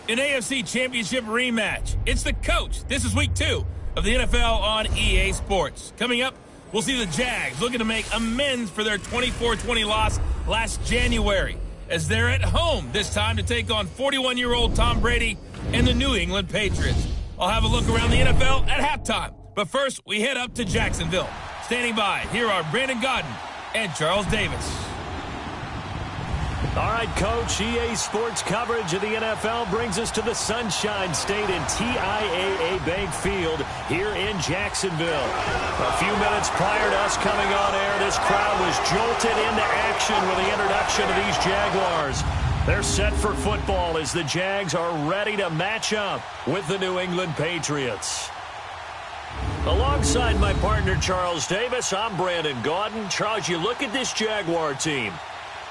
An AFC Championship rematch. It's the coach. This is week 2 of the NFL on EA Sports. Coming up, we'll see the Jags looking to make amends for their 24-20 loss last January, as they're at home this time to take on 41-year-old Tom Brady and the New England Patriots. I'll have a look around the NFL at halftime. But first, we head up to Jacksonville. Standing by, here are Brandon Godden and Charles Davis. All right, Coach, EA Sports coverage of the NFL brings us to the Sunshine State in TIAA Bank Field here in Jacksonville. A few minutes prior to us coming on air, this crowd was jolted into action with the introduction of these Jaguars. They're set for football as the Jags are ready to match up with the New England Patriots. Alongside my partner, Charles Davis, I'm Brandon Gaudin. Charles, you look at this Jaguar team.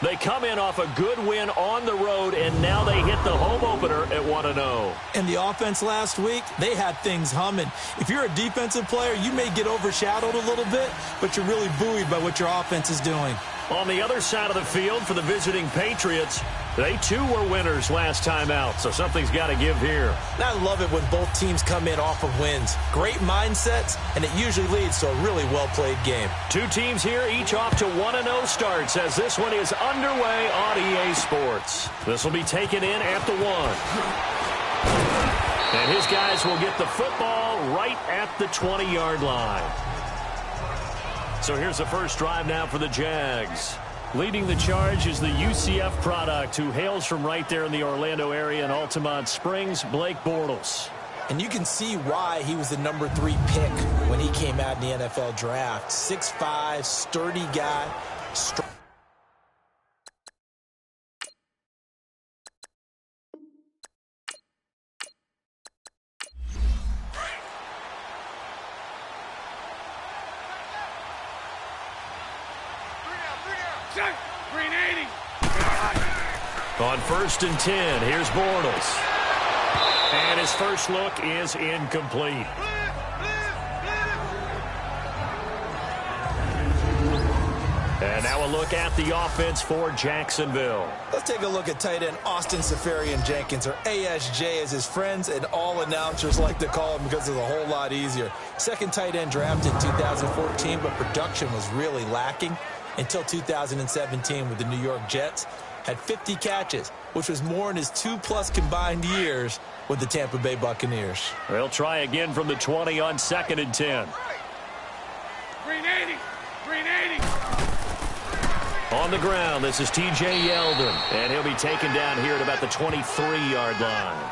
They come in off a good win on the road, and now they hit the home opener at 1-0. And the offense last week, they had things humming. If you're a defensive player, you may get overshadowed a little bit, but you're really buoyed by what your offense is doing. On the other side of the field for the visiting Patriots, they too were winners last time out, so something's got to give here. And I love it when both teams come in off of wins. Great mindsets, and it usually leads to a really well-played game. Two teams here, each off to 1-0 starts as this one is underway on EA Sports. This will be taken in at the 1. And his guys will get the football right at the 20-yard line. So here's the first drive now for the Jags. Leading the charge is the UCF product who hails from right there in the Orlando area in Altamont Springs, Blake Bortles. And you can see why he was the number 3 pick when he came out in the NFL draft. 6'5", sturdy guy. On 1st and 10, here's Bortles. And his first look is incomplete. And now a look at the offense for Jacksonville. Let's take a look at tight end Austin Seferian-Jenkins, or ASJ as his friends and all announcers like to call him because it's a whole lot easier. Second tight end drafted in 2014, but production was really lacking until 2017 with the New York Jets. Had 50 catches, which was more in his 2+ combined years with the Tampa Bay Buccaneers. They'll try again from the 20 on 2nd and 10. 380. On the ground, this is TJ Yeldon, and he'll be taken down here at about the 23-yard line.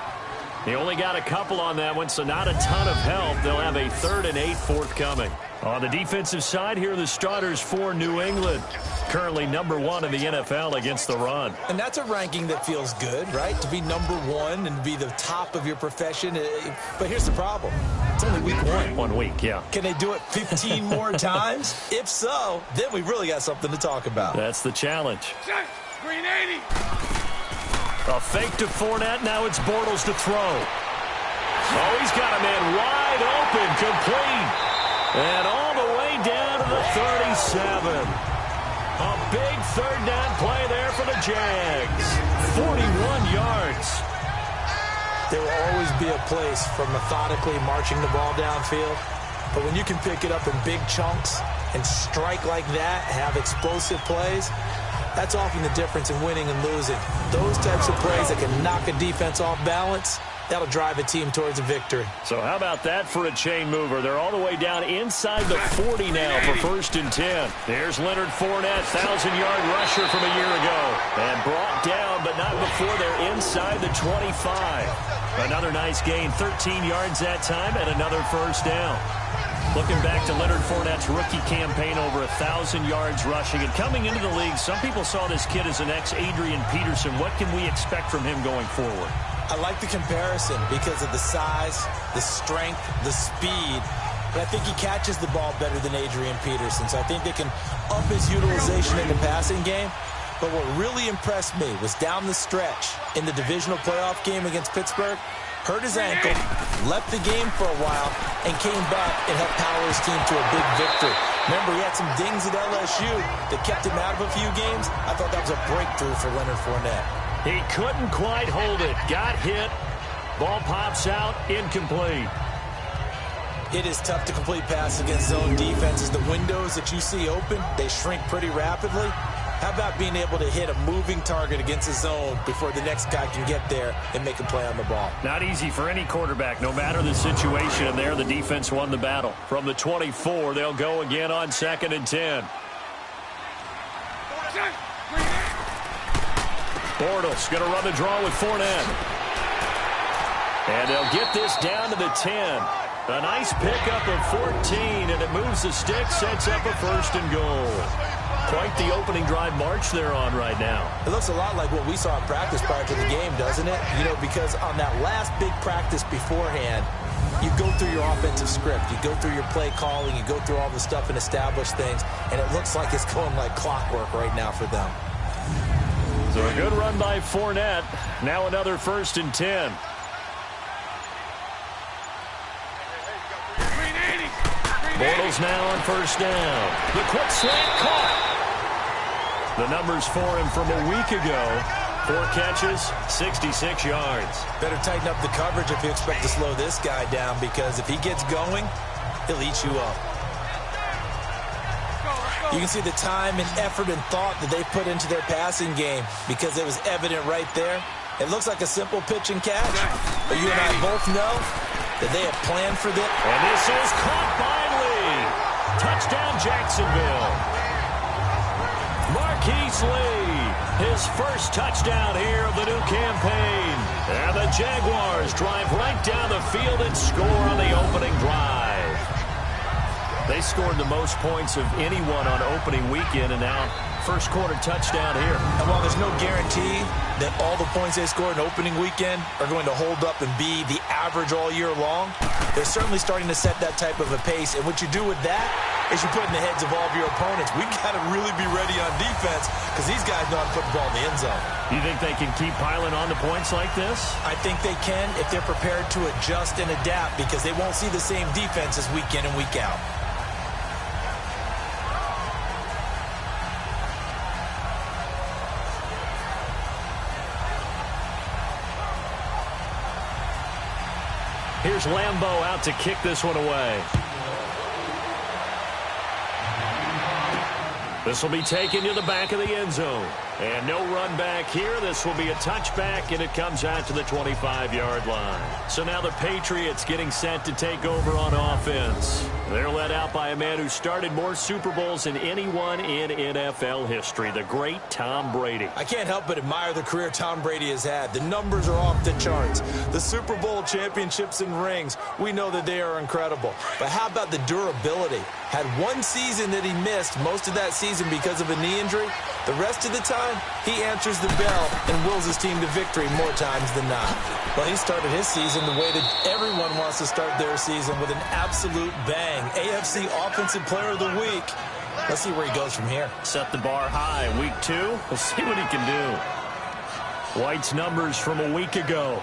He only got a couple on that one, so not a ton of help. They'll have a 3rd and 8 forthcoming. On the defensive side, here are the starters for New England. Currently number 1 in the NFL against the run. And that's a ranking that feels good, right? To be number 1 and be the top of your profession. But here's the problem. It's only week 1. 1 week, yeah. Can they do it 15 more times? If so, then we really got something to talk about. That's the challenge. 380. A fake to Fournette. Now it's Bortles to throw. Oh, he's got a man wide open, complete. And all the way down to the 37. A big 3rd down play there for the Jags. 41 yards. There will always be a place for methodically marching the ball downfield. But when you can pick it up in big chunks and strike like that, have explosive plays, that's often the difference in winning and losing. Those types of plays that can knock a defense off balance, that'll drive a team towards a victory. So how about that for a chain mover? They're all the way down inside the 40 now for 1st and 10. There's Leonard Fournette, 1,000-yard rusher from a year ago. And brought down, but not before they're inside the 25. Another nice gain, 13 yards that time, and another 1st down. Looking back to Leonard Fournette's rookie campaign, over 1,000 yards rushing. And coming into the league, some people saw this kid as an ex-Adrian Peterson. What can we expect from him going forward? I like the comparison because of the size, the strength, the speed. But I think he catches the ball better than Adrian Peterson. So I think they can up his utilization in the passing game. But what really impressed me was down the stretch in the divisional playoff game against Pittsburgh. Hurt his ankle, left the game for a while, and came back and helped power his team to a big victory. Remember, he had some dings at LSU that kept him out of a few games. I thought that was a breakthrough for Leonard Fournette. He couldn't quite hold it. Got hit, Ball pops out, incomplete. It is tough to complete passes against zone defenses. The windows that you see open, they shrink pretty rapidly. How about being able to hit a moving target against a zone before the next guy can get there and make a play on the ball? Not easy for any quarterback, no matter the situation. And there, the defense won the battle. From the 24, they'll go again on 2nd and 10. Bortles going to run the draw with Fournette. And they'll get this down to the 10. A nice pickup of 14, and it moves the stick, sets up a 1st and goal. Quite the opening drive march they're on right now. It looks a lot like what we saw in practice prior to the game, doesn't it? You know, because on that last big practice beforehand, you go through your offensive script. You go through your play calling. You go through all the stuff and establish things, and it looks like it's going like clockwork right now for them. So a good run by Fournette. Now another 1st and 10. Bortles now on 1st down. The quick slant caught. The numbers for him from a week ago. 4 catches, 66 yards. Better tighten up the coverage if you expect to slow this guy down, because if he gets going, he'll eat you up. You can see the time and effort and thought that they put into their passing game, because it was evident right there. It looks like a simple pitch and catch, but you and I both know that they have planned for this. And this is caught by Lee. Touchdown, Jacksonville. Marquise Lee, his first touchdown here of the new campaign. And the Jaguars drive right down the field and score on the opening drive. They scored the most points of anyone on opening weekend, and now first quarter touchdown here. And while there's no guarantee that all the points they scored in opening weekend are going to hold up and be the average all year long, they're certainly starting to set that type of a pace. And what you do with that is you put in the heads of all of your opponents, we got to really be ready on defense, because these guys know how to put the ball in the end zone. You think they can keep piling on the points like this? I think they can if they're prepared to adjust and adapt, because they won't see the same defenses week in and week out. Here's Lambeau out to kick this one away. This will be taken to the back of the end zone. And no run back here. This will be a touchback, and it comes out to the 25-yard line. So now the Patriots getting set to take over on offense. They're led out by a man who started more Super Bowls than anyone in NFL history, the great Tom Brady. I can't help but admire the career Tom Brady has had. The numbers are off the charts. The Super Bowl championships and rings, we know that they are incredible. But how about the durability? Had one season that he missed, most of that season because of a knee injury. The rest of the time, he answers the bell and wills his team to victory more times than not. Well, he started his season the way that everyone wants to start their season, with an absolute bang. AFC Offensive Player of the Week. Let's see where he goes from here. Set the bar high. Week 2, we'll see what he can do. White's numbers from a week ago.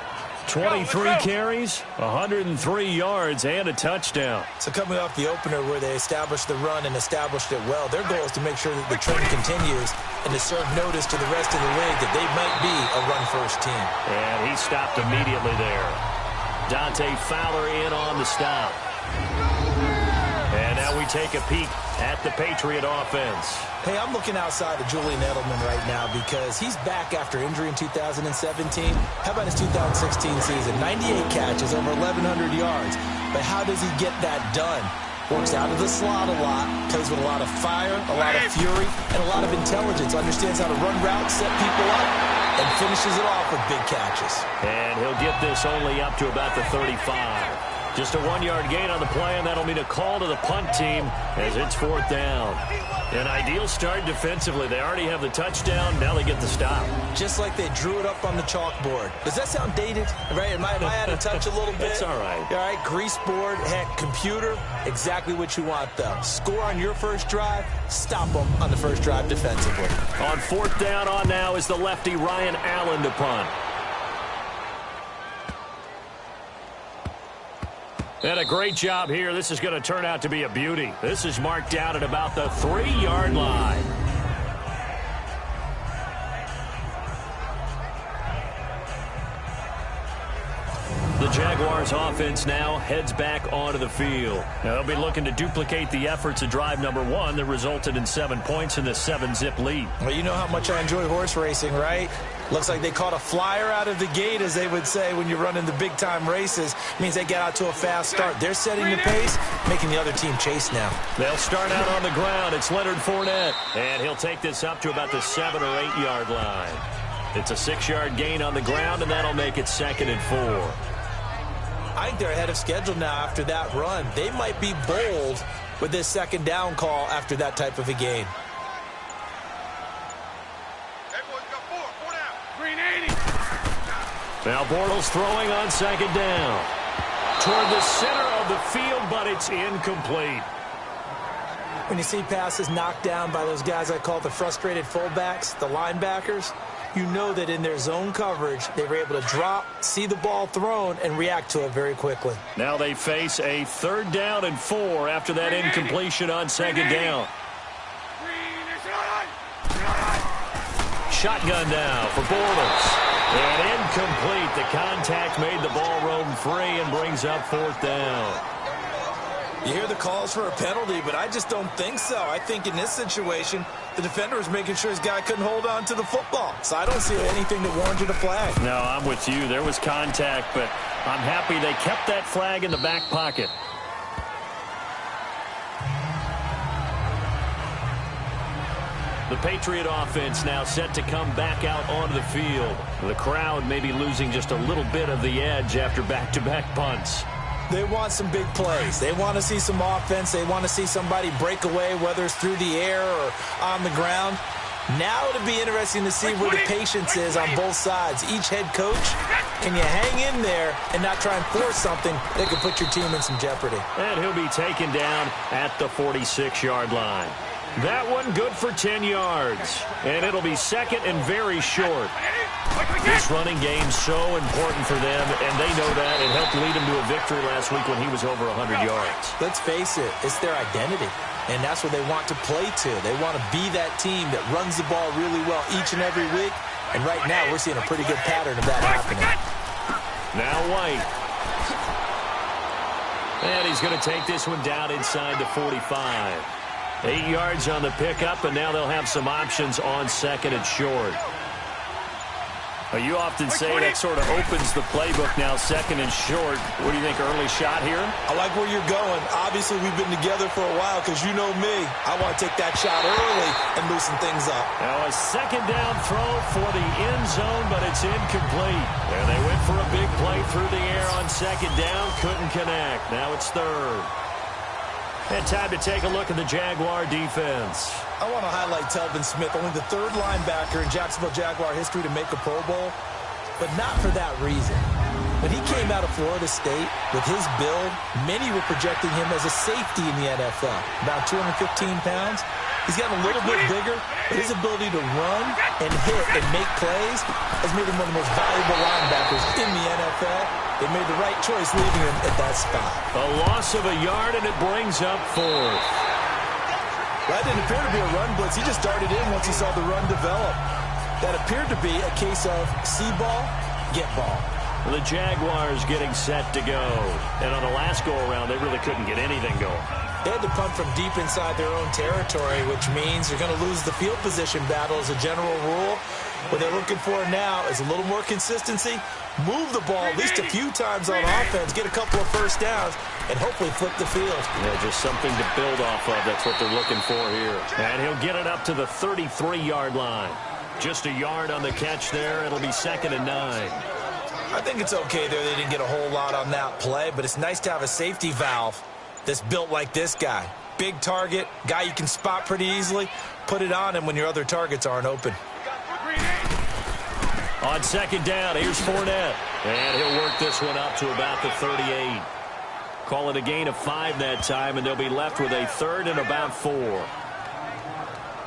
23 carries, 103 yards, and a touchdown. So coming off the opener where they established the run and established it well, their goal is to make sure that the trend continues and to serve notice to the rest of the league that they might be a run-first team. And he stopped immediately there. Dante Fowler in on the stop. And now we take a peek at the Patriot offense. Hey, I'm looking outside of Julian Edelman right now because he's back after injury in 2017. How about his 2016 season? 98 catches, over 1,100 yards. But how does he get that done? Works out of the slot a lot, plays with a lot of fire, a lot of fury, and a lot of intelligence. Understands how to run routes, set people up, and finishes it off with big catches. And he'll get this only up to about the 35. Just a 1-yard gain on the play, and that'll mean a call to the punt team as it's 4th down. An ideal start defensively. They already have the touchdown. Now they get the stop. Just like they drew it up on the chalkboard. Does that sound dated? Right? Am I out of touch a little bit? It's all right. All right, grease board, heck, computer, exactly what you want, though. Score on your first drive, stop them on the first drive defensively. On 4th down on now is the lefty Ryan Allen to punt. And a great job here. This is going to turn out to be a beauty. This is marked out at about the 3-yard line. The Jaguars offense now heads back onto the field. Now they'll be looking to duplicate the efforts of drive number 1 that resulted in 7 points in the 7-zip lead. Well, you know how much I enjoy horse racing, right? Looks like they caught a flyer out of the gate, as they would say when you're running the big-time races. Means they get out to a fast start. They're setting the pace, making the other team chase now. They'll start out on the ground. It's Leonard Fournette, and he'll take this up to about the 7 or 8 yard line. It's a 6-yard gain on the ground, and that'll make it 2nd and 4. I think they're ahead of schedule now after that run. They might be bold with this 2nd down call after that type of a gain. Now Bortles throwing on 2nd down. Toward the center of the field, but it's incomplete. When you see passes knocked down by those guys I call the frustrated fullbacks, the linebackers, you know that in their zone coverage, they were able to drop, see the ball thrown, and react to it very quickly. Now they face a 3rd down and 4 after that incompletion on 2nd down. Shotgun now for Bortles. And incomplete. The contact made the ball roam free and brings up 4th down. You hear the calls for a penalty, but I just don't think so. I think in this situation, the defender was making sure his guy couldn't hold on to the football. So I don't see anything that warranted a flag. No, I'm with you. There was contact, but I'm happy they kept that flag in the back pocket. The Patriot offense now set to come back out onto the field. The crowd may be losing just a little bit of the edge after back-to-back punts. They want some big plays. They want to see some offense. They want to see somebody break away, whether it's through the air or on the ground. Now it'll be interesting to see where the patience is on both sides. Each head coach, can you hang in there and not try and force something that could put your team in some jeopardy? And he'll be taken down at the 46-yard line. That one good for 10 yards. And it'll be 2nd and very short. This running game's so important for them, and they know that. It helped lead him to a victory last week when he was over 100 yards. Let's face it, it's their identity, and that's what they want to play to. They want to be that team that runs the ball really well each and every week, and right now we're seeing a pretty good pattern of that happening. Now White. And he's going to take this one down inside the 45. 8 yards on the pickup, and now they'll have some options on 2nd and short. Well, you often say that sort of opens the playbook now, 2nd and short. What do you think, early shot here? I like where you're going. Obviously, we've been together for a while because you know me. I want to take that shot early and loosen things up. Now a 2nd down throw for the end zone, but it's incomplete. And they went for a big play through the air on 2nd down. Couldn't connect. Now it's 3rd. And time to take a look at the Jaguar defense. I want to highlight Telvin Smith, only the 3rd linebacker in Jacksonville Jaguar history to make a Pro Bowl, but not for that reason. When he came out of Florida State with his build, many were projecting him as a safety in the NFL. About 215 pounds. He's gotten a little bit bigger, but his ability to run and hit and make plays has made him one of the most valuable linebackers in the NFL. They made the right choice leaving him at that spot. A loss of a yard, and it brings up 4th. That didn't appear to be a run blitz. He just darted in once he saw the run develop. That appeared to be a case of see ball, get ball. The Jaguars getting set to go. And on the last go-around, they really couldn't get anything going. They had to punt from deep inside their own territory, which means you're going to lose the field position battle as a general rule. What they're looking for now is a little more consistency, move the ball at least a few times on offense, get a couple of first downs, and hopefully flip the field. Yeah, just something to build off of. That's what they're looking for here. And he'll get it up to the 33-yard line. Just a yard on the catch there. It'll be 2nd and 9. I think it's okay there. They didn't get a whole lot on that play, but it's nice to have a safety valve that's built like this guy. Big target, guy you can spot pretty easily. Put it on him when your other targets aren't open. On 2nd down, here's Fournette. And he'll work this one up to about the 38. Call it a gain of 5 that time, and they'll be left with a 3rd and about 4.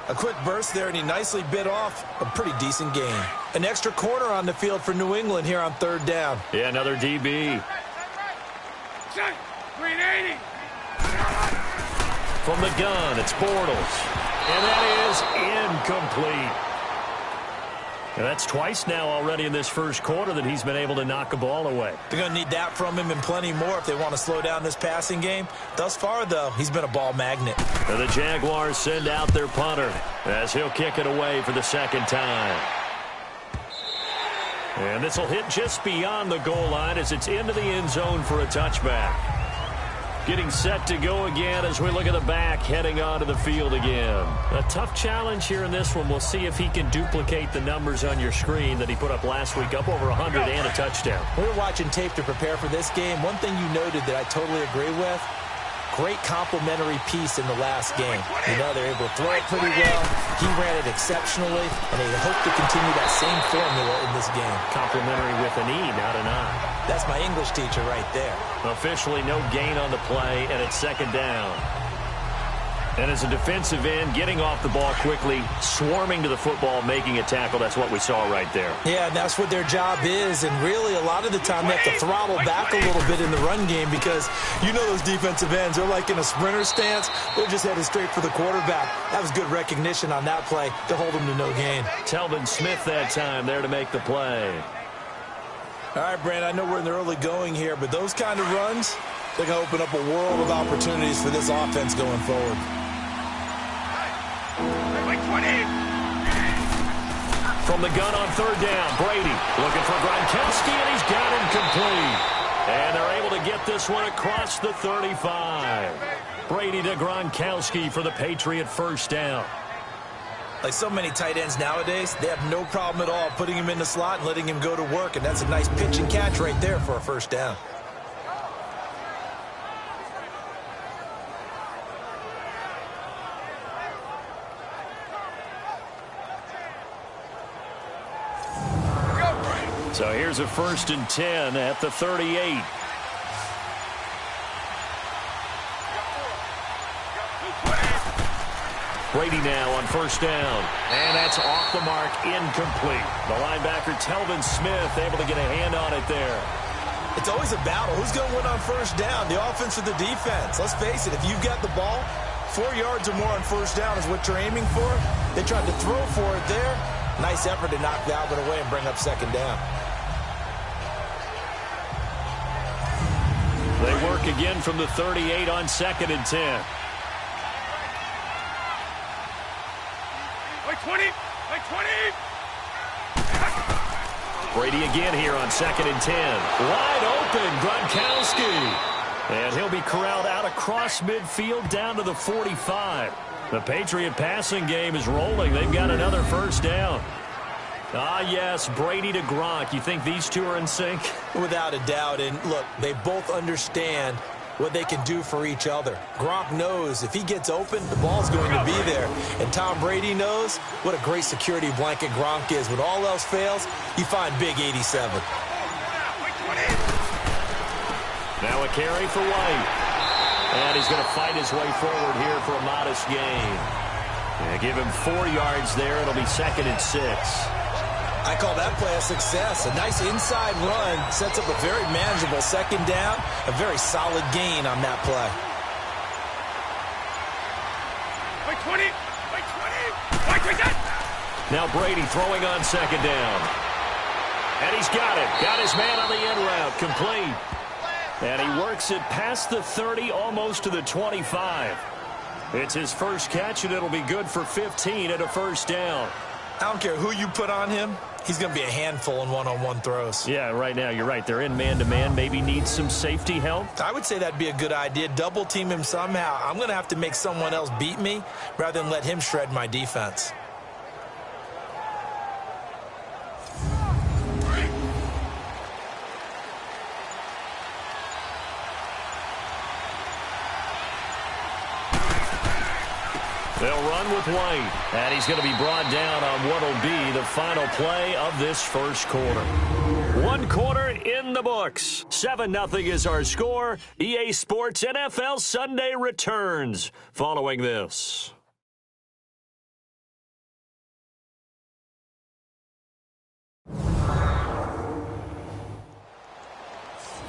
A quick burst there, and he nicely bit off a pretty decent gain. An extra corner on the field for New England here on 3rd down. Yeah, another DB. From the gun, it's Bortles. And that is incomplete. And that's twice now already in this first quarter that he's been able to knock a ball away. They're going to need that from him and plenty more if they want to slow down this passing game. Thus far, though, he's been a ball magnet. And the Jaguars send out their punter as he'll kick it away for the second time. And this will hit just beyond the goal line as it's into the end zone for a touchback. Getting set to go again as we look at the back, heading onto the field again. A tough challenge here in this one. We'll see if he can duplicate the numbers on your screen that he put up last week, up over 100 and a touchdown. We were watching tape to prepare for this game. One thing you noted that I totally agree with, great complimentary piece in the last game. You know, they're able to throw it pretty well. He ran it exceptionally, and they hope to continue that same formula in this game. Complimentary with an E, not an I. That's my English teacher right there. Officially no gain on the play, and it's second down. And as a defensive end, getting off the ball quickly, swarming to the football, making a tackle, that's what we saw right there. Yeah, and that's what their job is, and really a lot of the time they have to throttle back a little bit in the run game because you know those defensive ends, they're like in a sprinter stance. They're just headed straight for the quarterback. That was good recognition on that play to hold them to no gain. Telvin Smith that time there to make the play. All right, Brand, I know we're in the early going here, but those kind of runs, they're going to open up a world of opportunities for this offense going forward. From the gun on third down, Brady looking for Gronkowski, and he's got him complete. And they're able to get this one across the 35. Brady to Gronkowski for the Patriot first down. Like so many tight ends nowadays, they have no problem at all putting him in the slot and letting him go to work, and that's a nice pitch and catch right there for a first down. So here's a 1st and 10 at the 38. Brady now on first down. And that's off the mark, incomplete. The linebacker, Telvin Smith, able to get a hand on it there. It's always a battle. Who's going to win on first down, the offense or the defense? Let's face it, if you've got the ball, 4 yards or more on first down is what you're aiming for. They tried to throw for it there. Nice effort to knock Dalvin away and bring up second down. They work again from the 38 on 2nd and 10. 20. Brady again here on 2nd and 10. Wide open, Gronkowski. And he'll be corralled out across midfield down to the 45. The Patriot passing game is rolling. They've got another first down. Ah, yes, Brady to Gronk. You think these two are in sync? Without a doubt. And look, they both understand what they can do for each other. Gronk knows if he gets open, the ball's going to be there. And Tom Brady knows what a great security blanket Gronk is. When all else fails, you find Big 87. Now a carry for White. And he's going to fight his way forward here for a modest gain. And give him 4 yards there. It'll be 2nd and 6. I call that play a success. A nice inside run sets up a very manageable second down. A very solid gain on that play. Now Brady throwing on second down. And he's got it. Got his man on the in route. Complete. And he works it past the 30, almost to the 25. It's his first catch, and it'll be good for 15 at a first down. I don't care who you put on him. He's going to be a handful in one-on-one throws. Yeah, right now, you're right. They're in man-to-man. Maybe needs some safety help. I would say that'd be a good idea. Double team him somehow. I'm going to have to make someone else beat me rather than let him shred my defense. They'll run with White, and he's going to be brought down on what will be the final play of this first quarter. 1 quarter in the books. 7-0 is our score. EA Sports NFL Sunday returns following this.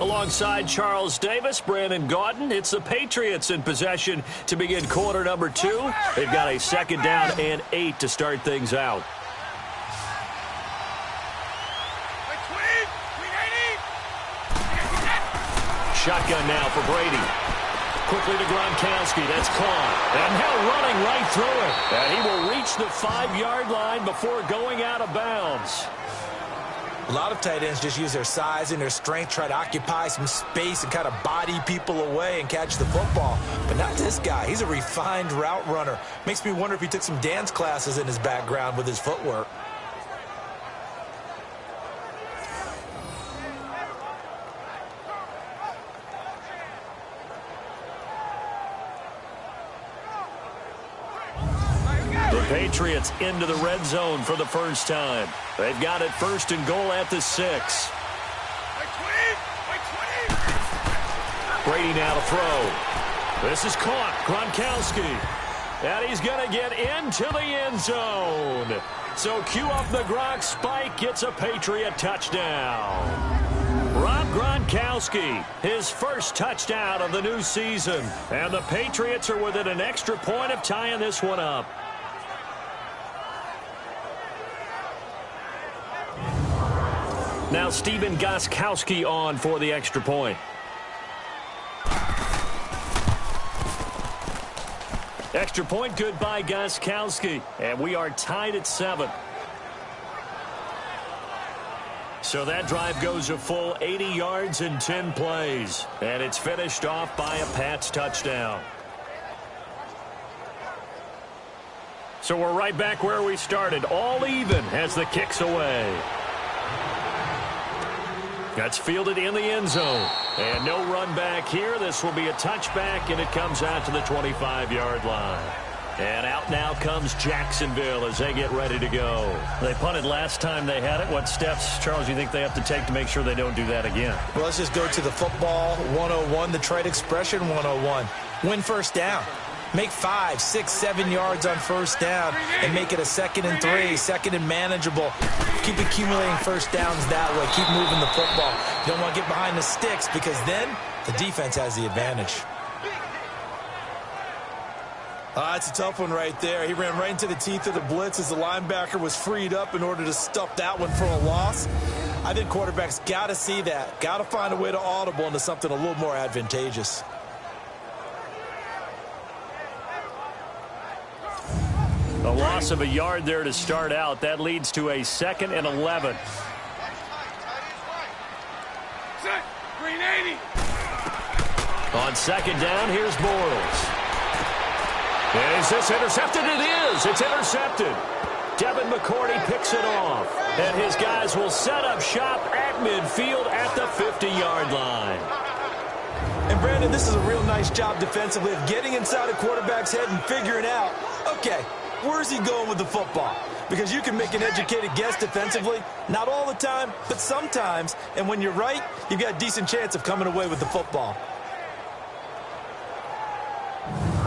Alongside Charles Davis, Brandon Gaudin, it's the Patriots in possession to begin quarter number 2. They've got a 2nd down and 8 to start things out. shotgun now for Brady. Quickly to Gronkowski. That's caught. And now running right through it. And he will reach the 5-yard line before going out of bounds. A lot of tight ends just use their size and their strength, try to occupy some space and kind of body people away and catch the football. But not this guy. He's a refined route runner. Makes me wonder if he took some dance classes in his background with his footwork. Patriots into the red zone for the first time. They've got it 1st and goal at the 6. Brady now to throw. This is caught. Gronkowski. And he's going to get into the end zone. So cue up the Gronk spike. Gets a Patriot touchdown. Rob Gronkowski, his first touchdown of the new season. And the Patriots are within an extra point of tying this one up. Now Stephen Gostkowski on for the extra point. Extra point good by Gostkowski. And we are tied at 7. So that drive goes a full 80 yards in 10 plays. And it's finished off by a Pats touchdown. So we're right back where we started. All even as the kick's away. That's fielded in the end zone. And no run back here. This will be a touchback, and it comes out to the 25-yard line. And out now comes Jacksonville as they get ready to go. They punted last time they had it. What steps, Charles, do you think they have to take to make sure they don't do that again? Well, let's just go to the football 101, the trade expression 101. Win first down. Make 5, 6, 7 yards on first down and make it a 2nd and 3, 2nd and manageable. Keep accumulating first downs that way. Keep moving the football. You don't want to get behind the sticks because then the defense has the advantage. That's a tough one right there. He ran right into the teeth of the blitz as the linebacker was freed up in order to stuff that one for a loss. I think quarterbacks got to see that. Got to find a way to audible into something a little more advantageous. A loss of a yard there to start out. That leads to a 2nd and 11. On 2nd down, here's Bortles. Is this intercepted? It is. It's intercepted. Devin McCourty picks it off. And his guys will set up shop at midfield at the 50-yard line. And, Brandon, this is a real nice job defensively of getting inside a quarterback's head and figuring out, okay, where's he going with the football? Because you can make an educated guess defensively. Not all the time, but sometimes. And when you're right, you've got a decent chance of coming away with the football.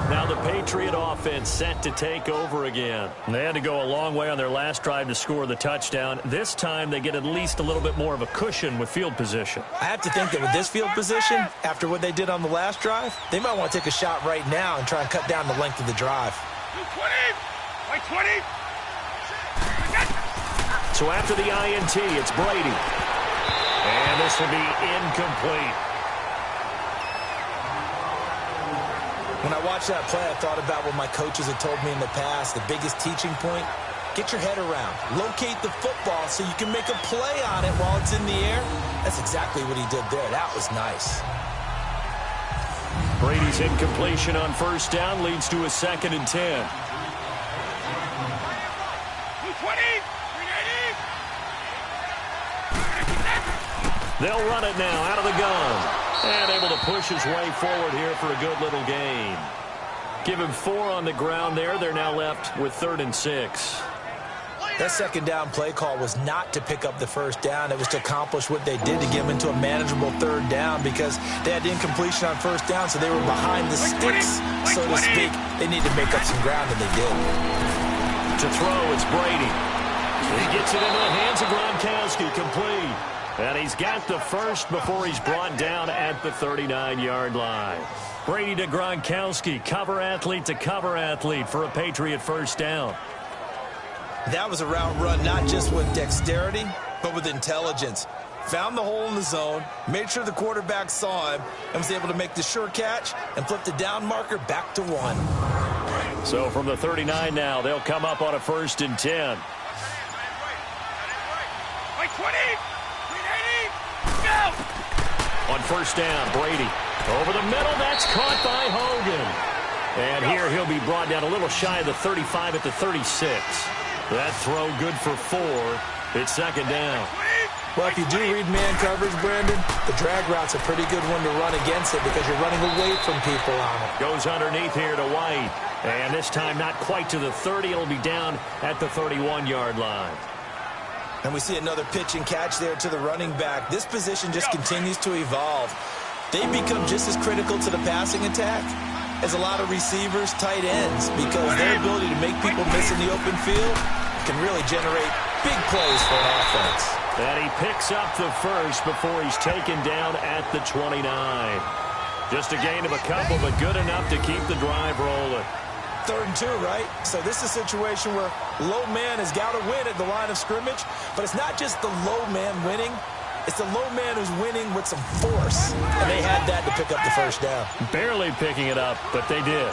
Now the Patriot offense set to take over again. They had to go a long way on their last drive to score the touchdown. This time they get at least a little bit more of a cushion with field position. I have to think that with this field position, after what they did on the last drive, they might want to take a shot right now and try and cut down the length of the drive. 20. So after the INT, it's Brady. And this will be incomplete. When I watched that play, I thought about what my coaches had told me in the past. The biggest teaching point, get your head around. Locate the football so you can make a play on it while it's in the air. That's exactly what he did there. That was nice. Brady's incompletion on first down leads to a 2nd and 10. They'll run it now out of the gun. And able to push his way forward here for a good little gain. Give him 4 on the ground there. They're now left with 3rd and 6. That 2nd down play call was not to pick up the first down. It was to accomplish what they did to get them into a manageable 3rd down because they had incompletion on first down, so they were behind the sticks, so to speak. They need to make up some ground, and they did. To throw, it's Brady. He gets it into the hands of Gronkowski, complete. And he's got the first before he's brought down at the 39-yard line. Brady to Gronkowski, cover athlete to cover athlete for a Patriot first down. That was a route run not just with dexterity, but with intelligence. found the hole in the zone, made sure the quarterback saw him, and was able to make the sure catch and flip the down marker back to 1. So from the 39 now, they'll come up on a 1st and 10. By 20! 380! Go! On 1st down, Brady. Over the middle, that's caught by Hogan. And here he'll be brought down a little shy of the 35 at the 36. That throw good for 4. It's 2nd down. Well, if you do read man coverage, Brandon, the drag route's a pretty good one to run against it because you're running away from people on it. Goes underneath here to White. And this time not quite to the 30. It'll be down at the 31-yard line. And we see another pitch and catch there to the running back. This position just continues to evolve. They become just as critical to the passing attack as a lot of receivers, tight ends, because their ability to make people miss in the open field can really generate big plays for an offense. And he picks up the first before he's taken down at the 29. Just a gain of a couple, but good enough to keep the drive rolling. 3rd and 2, right? So this is a situation where low man has got to win at the line of scrimmage, but it's not just the low man winning. It's the low man who's winning with some force, and they had that to pick up the 1st down. Barely picking it up, but they did.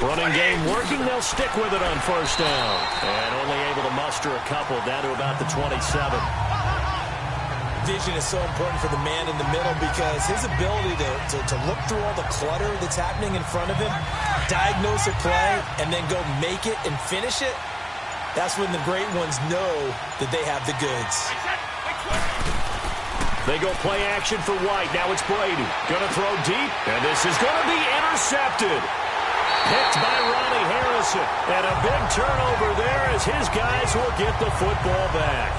Running game working. They'll stick with it on 1st down. And only able to muster a couple down to about the 27. Vision is so important for the man in the middle because his ability to look through all the clutter that's happening in front of him, diagnose a play, and then go make it and finish it, that's when the great ones know that they have the goods. They go play action for White. Now it's Brady. Going to throw deep, and this is going to be intercepted. Picked by Ronnie Harrison. And a big turnover there as his guys will get the football back.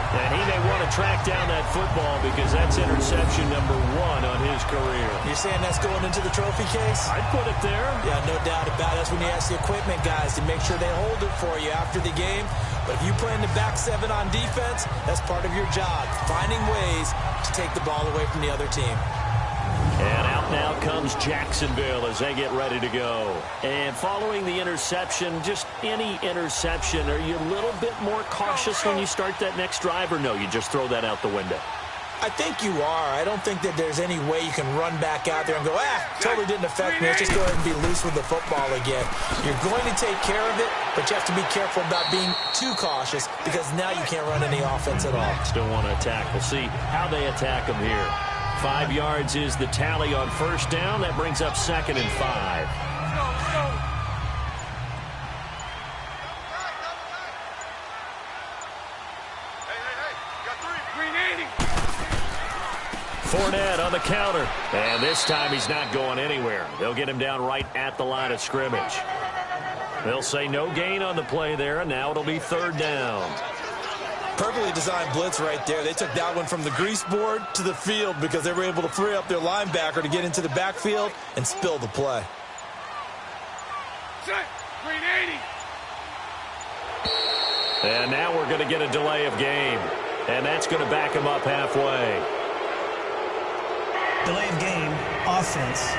And he may want to track down that football because that's interception number 1 on his career. You're saying that's going into the trophy case? I'd put it there. Yeah, no doubt about it. That's when you ask the equipment guys to make sure they hold it for you after the game. But if you play in the back 7 on defense, that's part of your job, finding ways to take the ball away from the other team. And out now comes Jacksonville as they get ready to go. And following the interception, just any interception, are you a little bit more cautious when you start that next drive, or no, you just throw that out the window? I think you are. I don't think that there's any way you can run back out there and go, totally didn't affect me. Let's just go ahead and be loose with the football again. You're going to take care of it, but you have to be careful about being too cautious because now you can't run any offense at all. Still want to attack. We'll see how they attack them here. 5 yards is the tally on 1st down. That brings up 2nd and 5. Fournette on the counter. And this time he's not going anywhere. They'll get him down right at the line of scrimmage. They'll say no gain on the play there, and now it'll be 3rd down. Perfectly designed blitz right there. They took that one from the grease board to the field because they were able to free up their linebacker to get into the backfield and spill the play. Set. 380. And now we're going to get a delay of game. And that's going to back him up halfway. Delay of game, offense.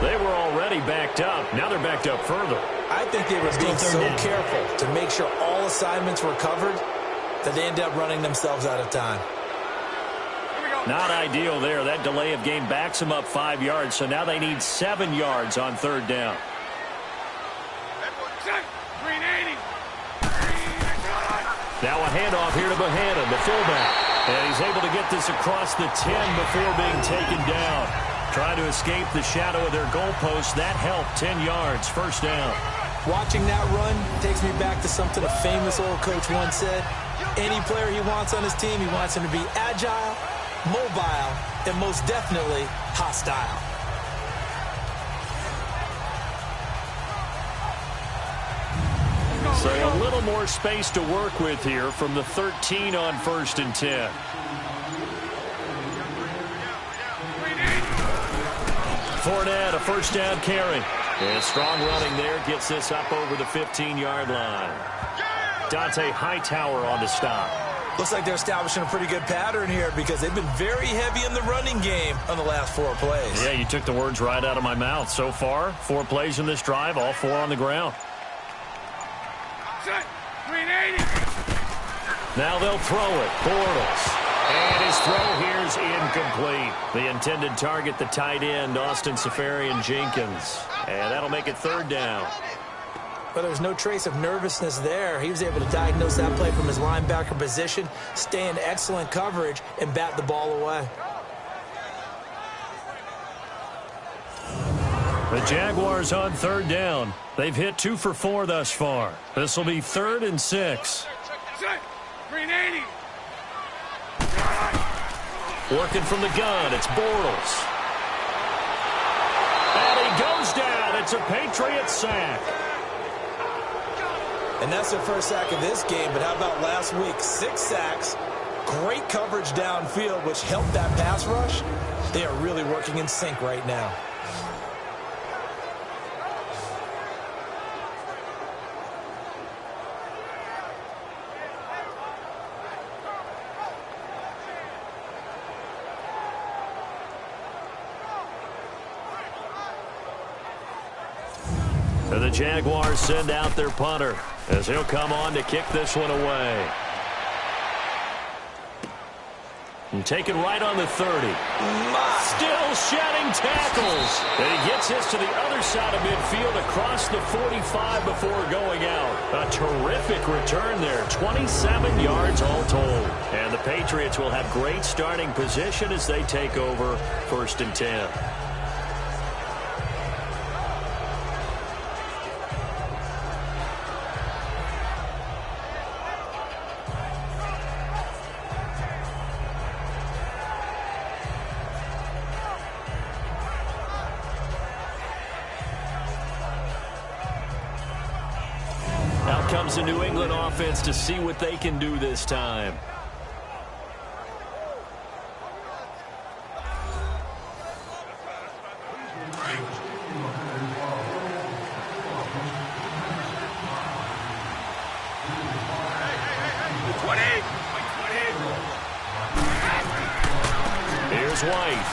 They were already backed up. Now they're backed up further. I think they were being so careful to make sure all assignments were covered that they ended up running themselves out of time. Not ideal there. That delay of game backs them up 5 yards, so now they need 7 yards on 3rd down. Now a handoff here to Bohannon, the fullback. And he's able to get this across the 10 before being taken down. Trying to escape the shadow of their goalpost. That helped. 10 yards, 1st down. Watching that run takes me back to something a famous old coach once said. Any player he wants on his team, he wants him to be agile, mobile, and most definitely hostile. So a little more space to work with here from the 13 on 1st and 10. Fournette, a 1st down carry. And strong running there gets this up over the 15-yard line. Dante Hightower on the stop. Looks like they're establishing a pretty good pattern here because they've been very heavy in the running game on the last 4 plays. Yeah, you took the words right out of my mouth. So far, 4 plays in this drive, all 4 on the ground. Set. 380. Now they'll throw it. Bortles. And his throw here's incomplete. The intended target, the tight end, Austin Seferian-Jenkins. And that'll make it 3rd down. But there's no trace of nervousness there. He was able to diagnose that play from his linebacker position, stay in excellent coverage, and bat the ball away. The Jaguars on 3rd down. They've hit 2 for 4 thus far. This will be 3rd and 6. Set. 380. Working from the gun, it's Bortles. And he goes down. It's a Patriots sack. And that's their first sack of this game, but how about last week? 6 sacks, great coverage downfield, which helped that pass rush. They are really working in sync right now. And the Jaguars send out their punter as he'll come on to kick this one away. And take it right on the 30. Still shedding tackles. And he gets this to the other side of midfield across the 45 before going out. A terrific return there. 27 yards all told. And the Patriots will have great starting position as they take over 1st and 10. Out comes the New England offense to see what they can do this time. Here's White.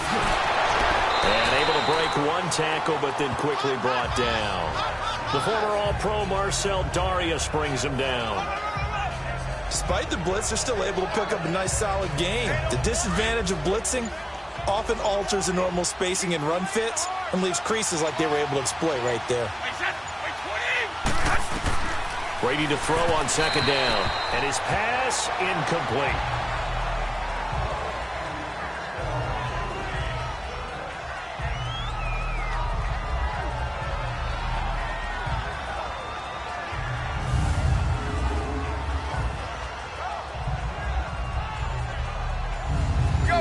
And able to break 1 tackle, but then quickly brought down. The former All-Pro Marcel Darius brings him down. Despite the blitz, they're still able to pick up a nice, solid gain. The disadvantage of blitzing often alters the normal spacing and run fits and leaves creases like they were able to exploit right there. Brady to throw on 2nd down. And his pass incomplete.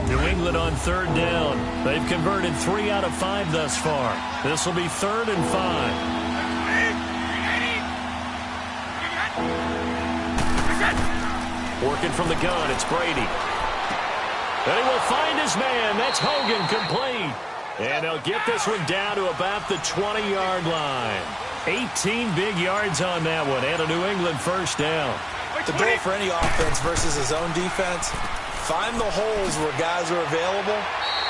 New England on 3rd down. They've converted 3 out of 5 thus far. This will be 3rd and 5. Working from the gun, it's Brady. And he will find his man. That's Hogan, complete. And they'll get this one down to about the 20-yard line. 18 big yards on that one, and a New England 1st down. The goal for any offense versus his own defense, find the holes where guys are available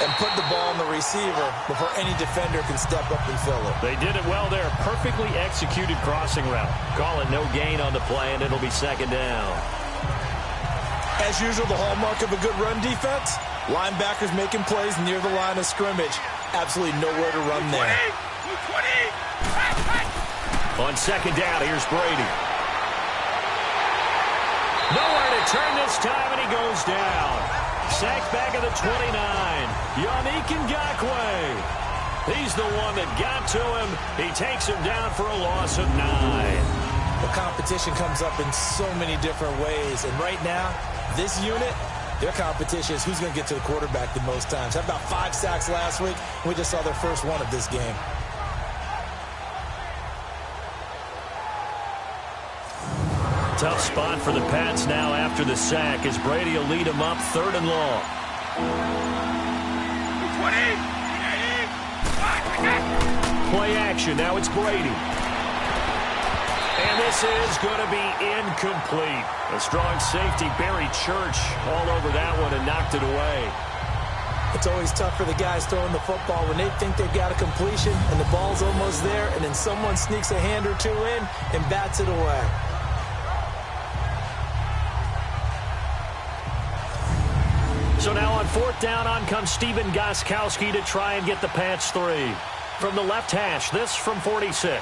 and put the ball on the receiver before any defender can step up and fill it. They did it well there. Perfectly executed crossing route. Call it no gain on the play, and it'll be 2nd down. As usual, the hallmark of a good run defense, linebackers making plays near the line of scrimmage. Absolutely nowhere to run there. On 2nd down, here's Brady. Nowhere to turn this time, and he goes down. Sacked back at the 29. Yannick Ngakoue. He's the one that got to him. He takes him down for a loss of 9. The competition comes up in so many different ways, and right now, this unit, their competition is who's going to get to the quarterback the most times. Had about 5 sacks last week. We just saw their first one of this game. Tough spot for the Pats now after the sack as Brady will lead them up 3rd and long. 20. Play action. Now it's Brady. And this is going to be incomplete. A strong safety, Barry Church, all over that one and knocked it away. It's always tough for the guys throwing the football when they think they've got a completion and the ball's almost there, and then someone sneaks a hand or two in and bats it away. So now on fourth down, on comes Stephen Gostkowski to try and get the Pats 3. From the left hash, this from 46.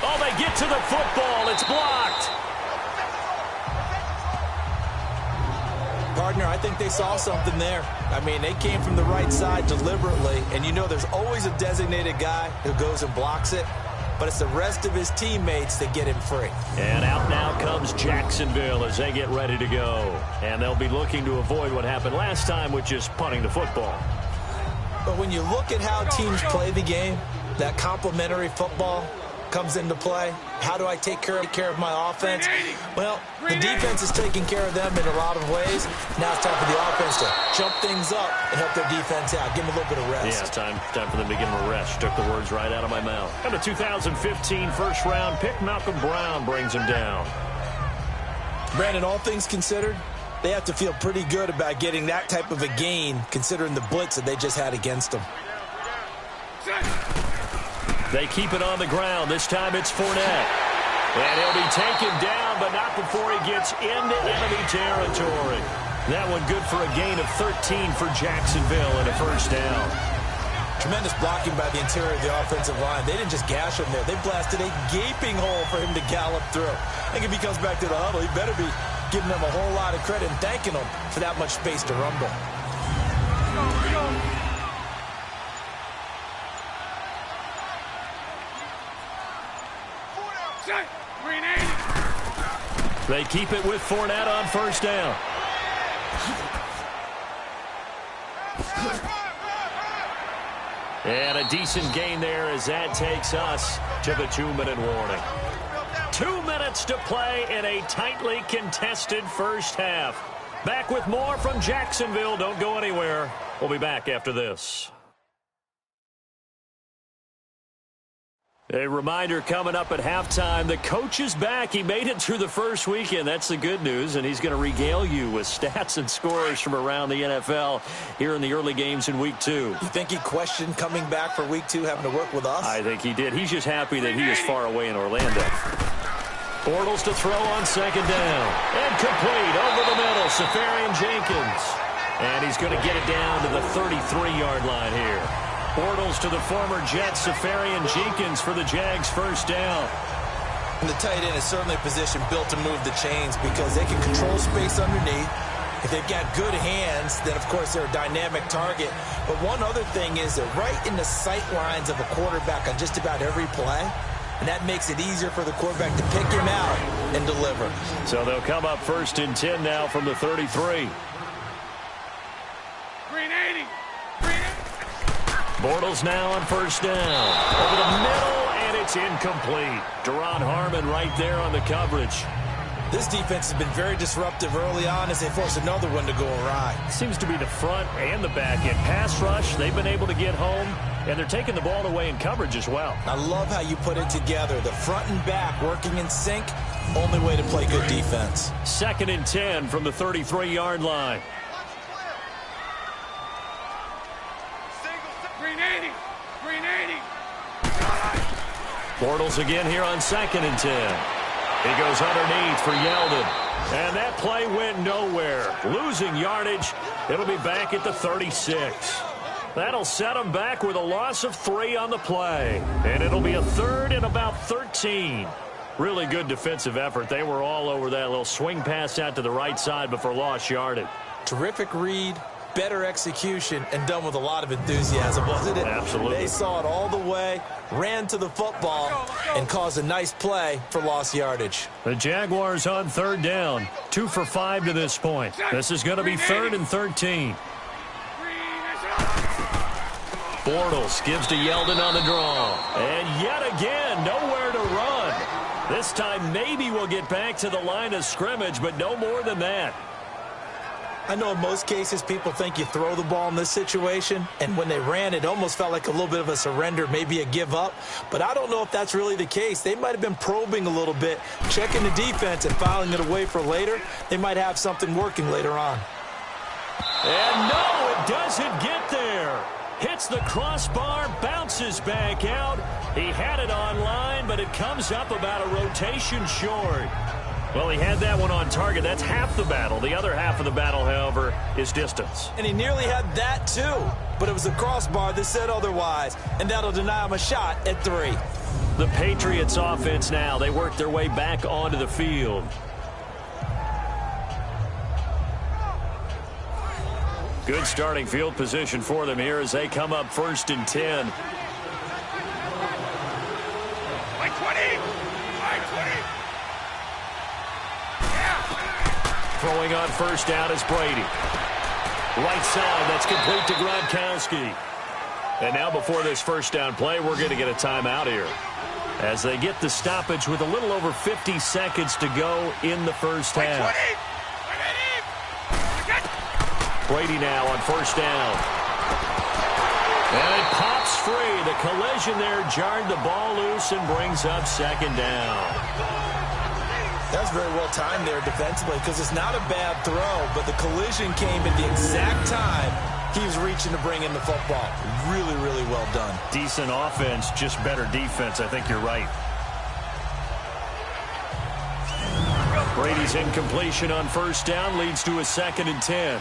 Oh, they get to the football. It's blocked. Partner, I think they saw something there. I mean, they came from the right side deliberately, and you know there's always a designated guy who goes and blocks it, but it's the rest of his teammates that get him free. And out now comes Jacksonville as they get ready to go. And they'll be looking to avoid what happened last time, which is punting the football. But when you look at how teams play the game, that complementary football comes into play. How do I take care of my offense? Well, the defense is taking care of them in a lot of ways. Now it's time for the offense to jump things up and help their defense out. Give them a little bit of rest. Yeah, time for them to give them a rest. Took the words right out of my mouth. And the 2015 first-round pick, Malcolm Brown, brings him down. Brandon, all things considered, they have to feel pretty good about getting that type of a gain, considering the blitz that they just had against them. They keep it on the ground. This time it's Fournette. And he'll be taken down, but not before he gets into enemy territory. That one good for a gain of 13 for Jacksonville and a first down. Tremendous blocking by the interior of the offensive line. They didn't just gash him there. They blasted a gaping hole for him to gallop through. I think if he comes back to the huddle, he better be giving them a whole lot of credit and thanking them for that much space to rumble. They keep it with Fournette on first down. And a decent gain there as that takes us to the 2-minute warning. 2 minutes to play in a tightly contested first half. Back with more from Jacksonville. Don't go anywhere. We'll be back after this. A reminder coming up at halftime, the coach is back. He made it through the first weekend. That's the good news, and he's going to regale you with stats and scores from around the NFL here in the early games in Week 2. You think he questioned coming back for Week 2, having to work with us? I think he did. He's just happy that he is far away in Orlando. Bortles to throw on second down. And complete over the middle, Safarian Jenkins. And he's going to get it down to the 33-yard line here. Bortles to the former Jet, Safarian Jenkins for the Jags' first down. And the tight end is certainly a position built to move the chains because they can control space underneath. If they've got good hands, then, of course, they're a dynamic target. But one other thing is they're right in the sight lines of a quarterback on just about every play. And that makes it easier for the quarterback to pick him out and deliver. So they'll come up first and 10 now from the 33. Bortles now on first down. Over the middle, and it's incomplete. Deron Harmon right there on the coverage. This defense has been very disruptive early on as they force another one to go awry. Seems to be the front and the back end. Pass rush, they've been able to get home, and they're taking the ball away in coverage as well. I love how you put it together. The front and back working in sync, only way to play good defense. Second and 10 from the 33-yard line. Bortles again here on second and 10. He goes underneath for Yeldon. And that play went nowhere. Losing yardage. It'll be back at the 36. That'll set him back with a loss of 3 on the play. And it'll be a third and about 13. Really good defensive effort. They were all over that little swing pass out to the right side before lost yardage. Terrific read, better execution, and done with a lot of enthusiasm, wasn't it? Absolutely. They saw it all the way, ran to the football, and caused a nice play for lost yardage. The Jaguars on third down. 2 for 5 to this point. This is going to be third and 13. Bortles gives to Yeldon on the draw. And yet again, nowhere to run. This time maybe we'll get back to the line of scrimmage, but no more than that. I know in most cases people think you throw the ball in this situation, and when they ran, it almost felt like a little bit of a surrender, maybe a give up. But I don't know if that's really the case. They might have been probing a little bit, checking the defense and filing it away for later. They might have something working later on. And no, it doesn't get there. Hits the crossbar, bounces back out. He had it on line, but it comes up about a rotation short. Well, he had that one on target. That's half the battle. The other half of the battle, however, is distance. And he nearly had that, too. But it was a crossbar that said otherwise, and that'll deny him a shot at 3. The Patriots offense now. They work their way back onto the field. Good starting field position for them here as they come up 1st and 10. Like 20! Like 20! Throwing on 1st down is Brady. Right side, that's complete to Gronkowski. And now before this 1st down play, we're going to get a timeout here, as they get the stoppage with a little over 50 seconds to go in the 1st half. Brady now on 1st down. And it pops free. The collision there jarred the ball loose and brings up 2nd down. That's very well timed there defensively, because it's not a bad throw, but the collision came at the exact time he was reaching to bring in the football. Really, really well done. Decent offense, just better defense. I think you're right. Brady's incompletion on 1st down leads to a 2nd and 10.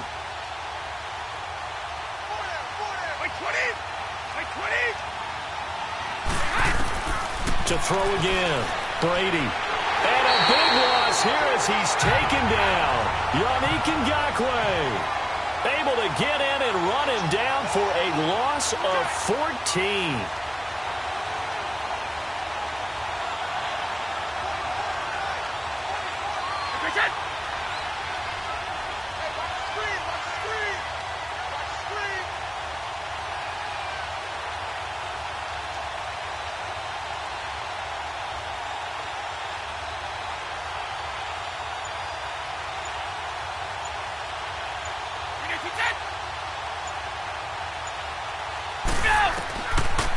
To throw again. Brady. And a big loss here as he's taken down. Yannick Ngakoue able to get in and run him down for a loss of 14.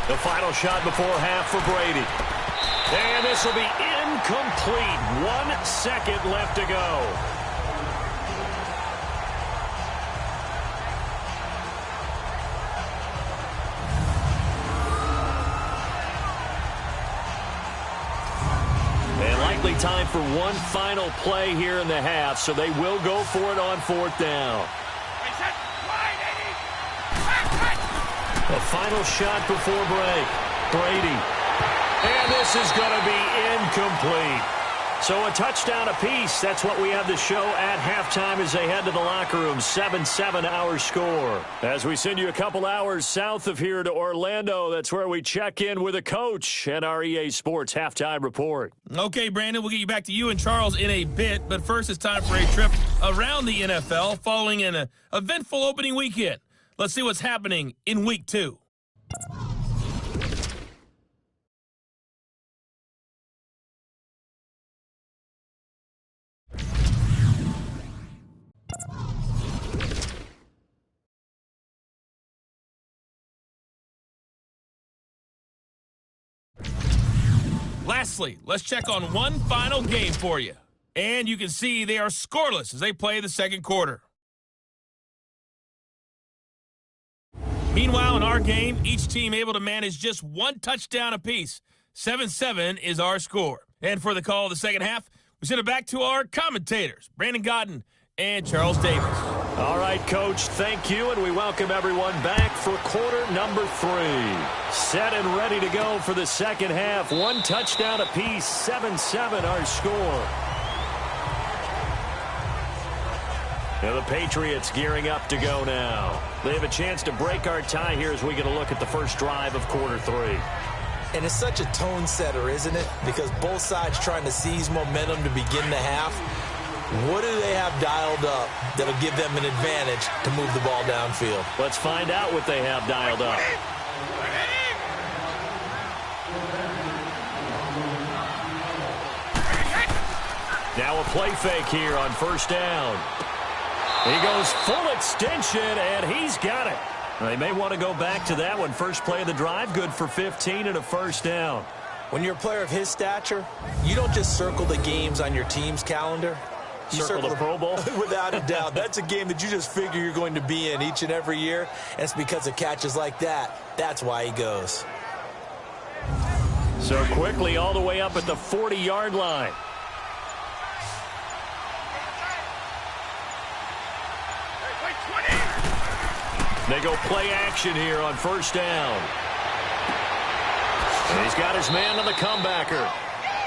The final shot before half for Brady. And this will be incomplete. 1 second left to go. And likely time for one final play here in the half, so they will go for it on 4th down. The final shot before break. Brady. And this is going to be incomplete. So a touchdown apiece. That's what we have the show at halftime as they head to the locker room. 7-7 our score. As we send you a couple hours south of here to Orlando, that's where we check in with a coach and our EA Sports halftime report. Okay, Brandon, we'll get you back to you and Charles in a bit. But first, it's time for a trip around the NFL following an eventful opening weekend. Let's see what's happening in Week 2. Lastly, let's check on one final game for you. And you can see they are scoreless as they play the 2nd quarter. Meanwhile, in our game, each team able to manage just 1 touchdown apiece. 7-7 is our score. And for the call of the 2nd half, we send it back to our commentators, Brandon Godden and Charles Davis. All right, Coach, thank you, and we welcome everyone back for quarter number 3. Set and ready to go for the 2nd half. 1 touchdown apiece, 7-7 our score. Now the Patriots gearing up to go now. They have a chance to break our tie here as we get a look at the first drive of quarter 3. And it's such a tone setter, isn't it? Because both sides trying to seize momentum to begin the half. What do they have dialed up that'll give them an advantage to move the ball downfield? Let's find out what they have dialed up. Now a play fake here on 1st down. He goes full extension, and he's got it. They may want to go back to that one. First play of the drive, good for 15 and a first down. When you're a player of his stature, you don't just circle the games on your team's calendar. You circle the Pro Bowl? Without a doubt. That's a game that you just figure you're going to be in each and every year. And it's because of catches like that. That's why he goes. So quickly all the way up at the 40-yard line. They go play action here on first down. And he's got his man on the comebacker.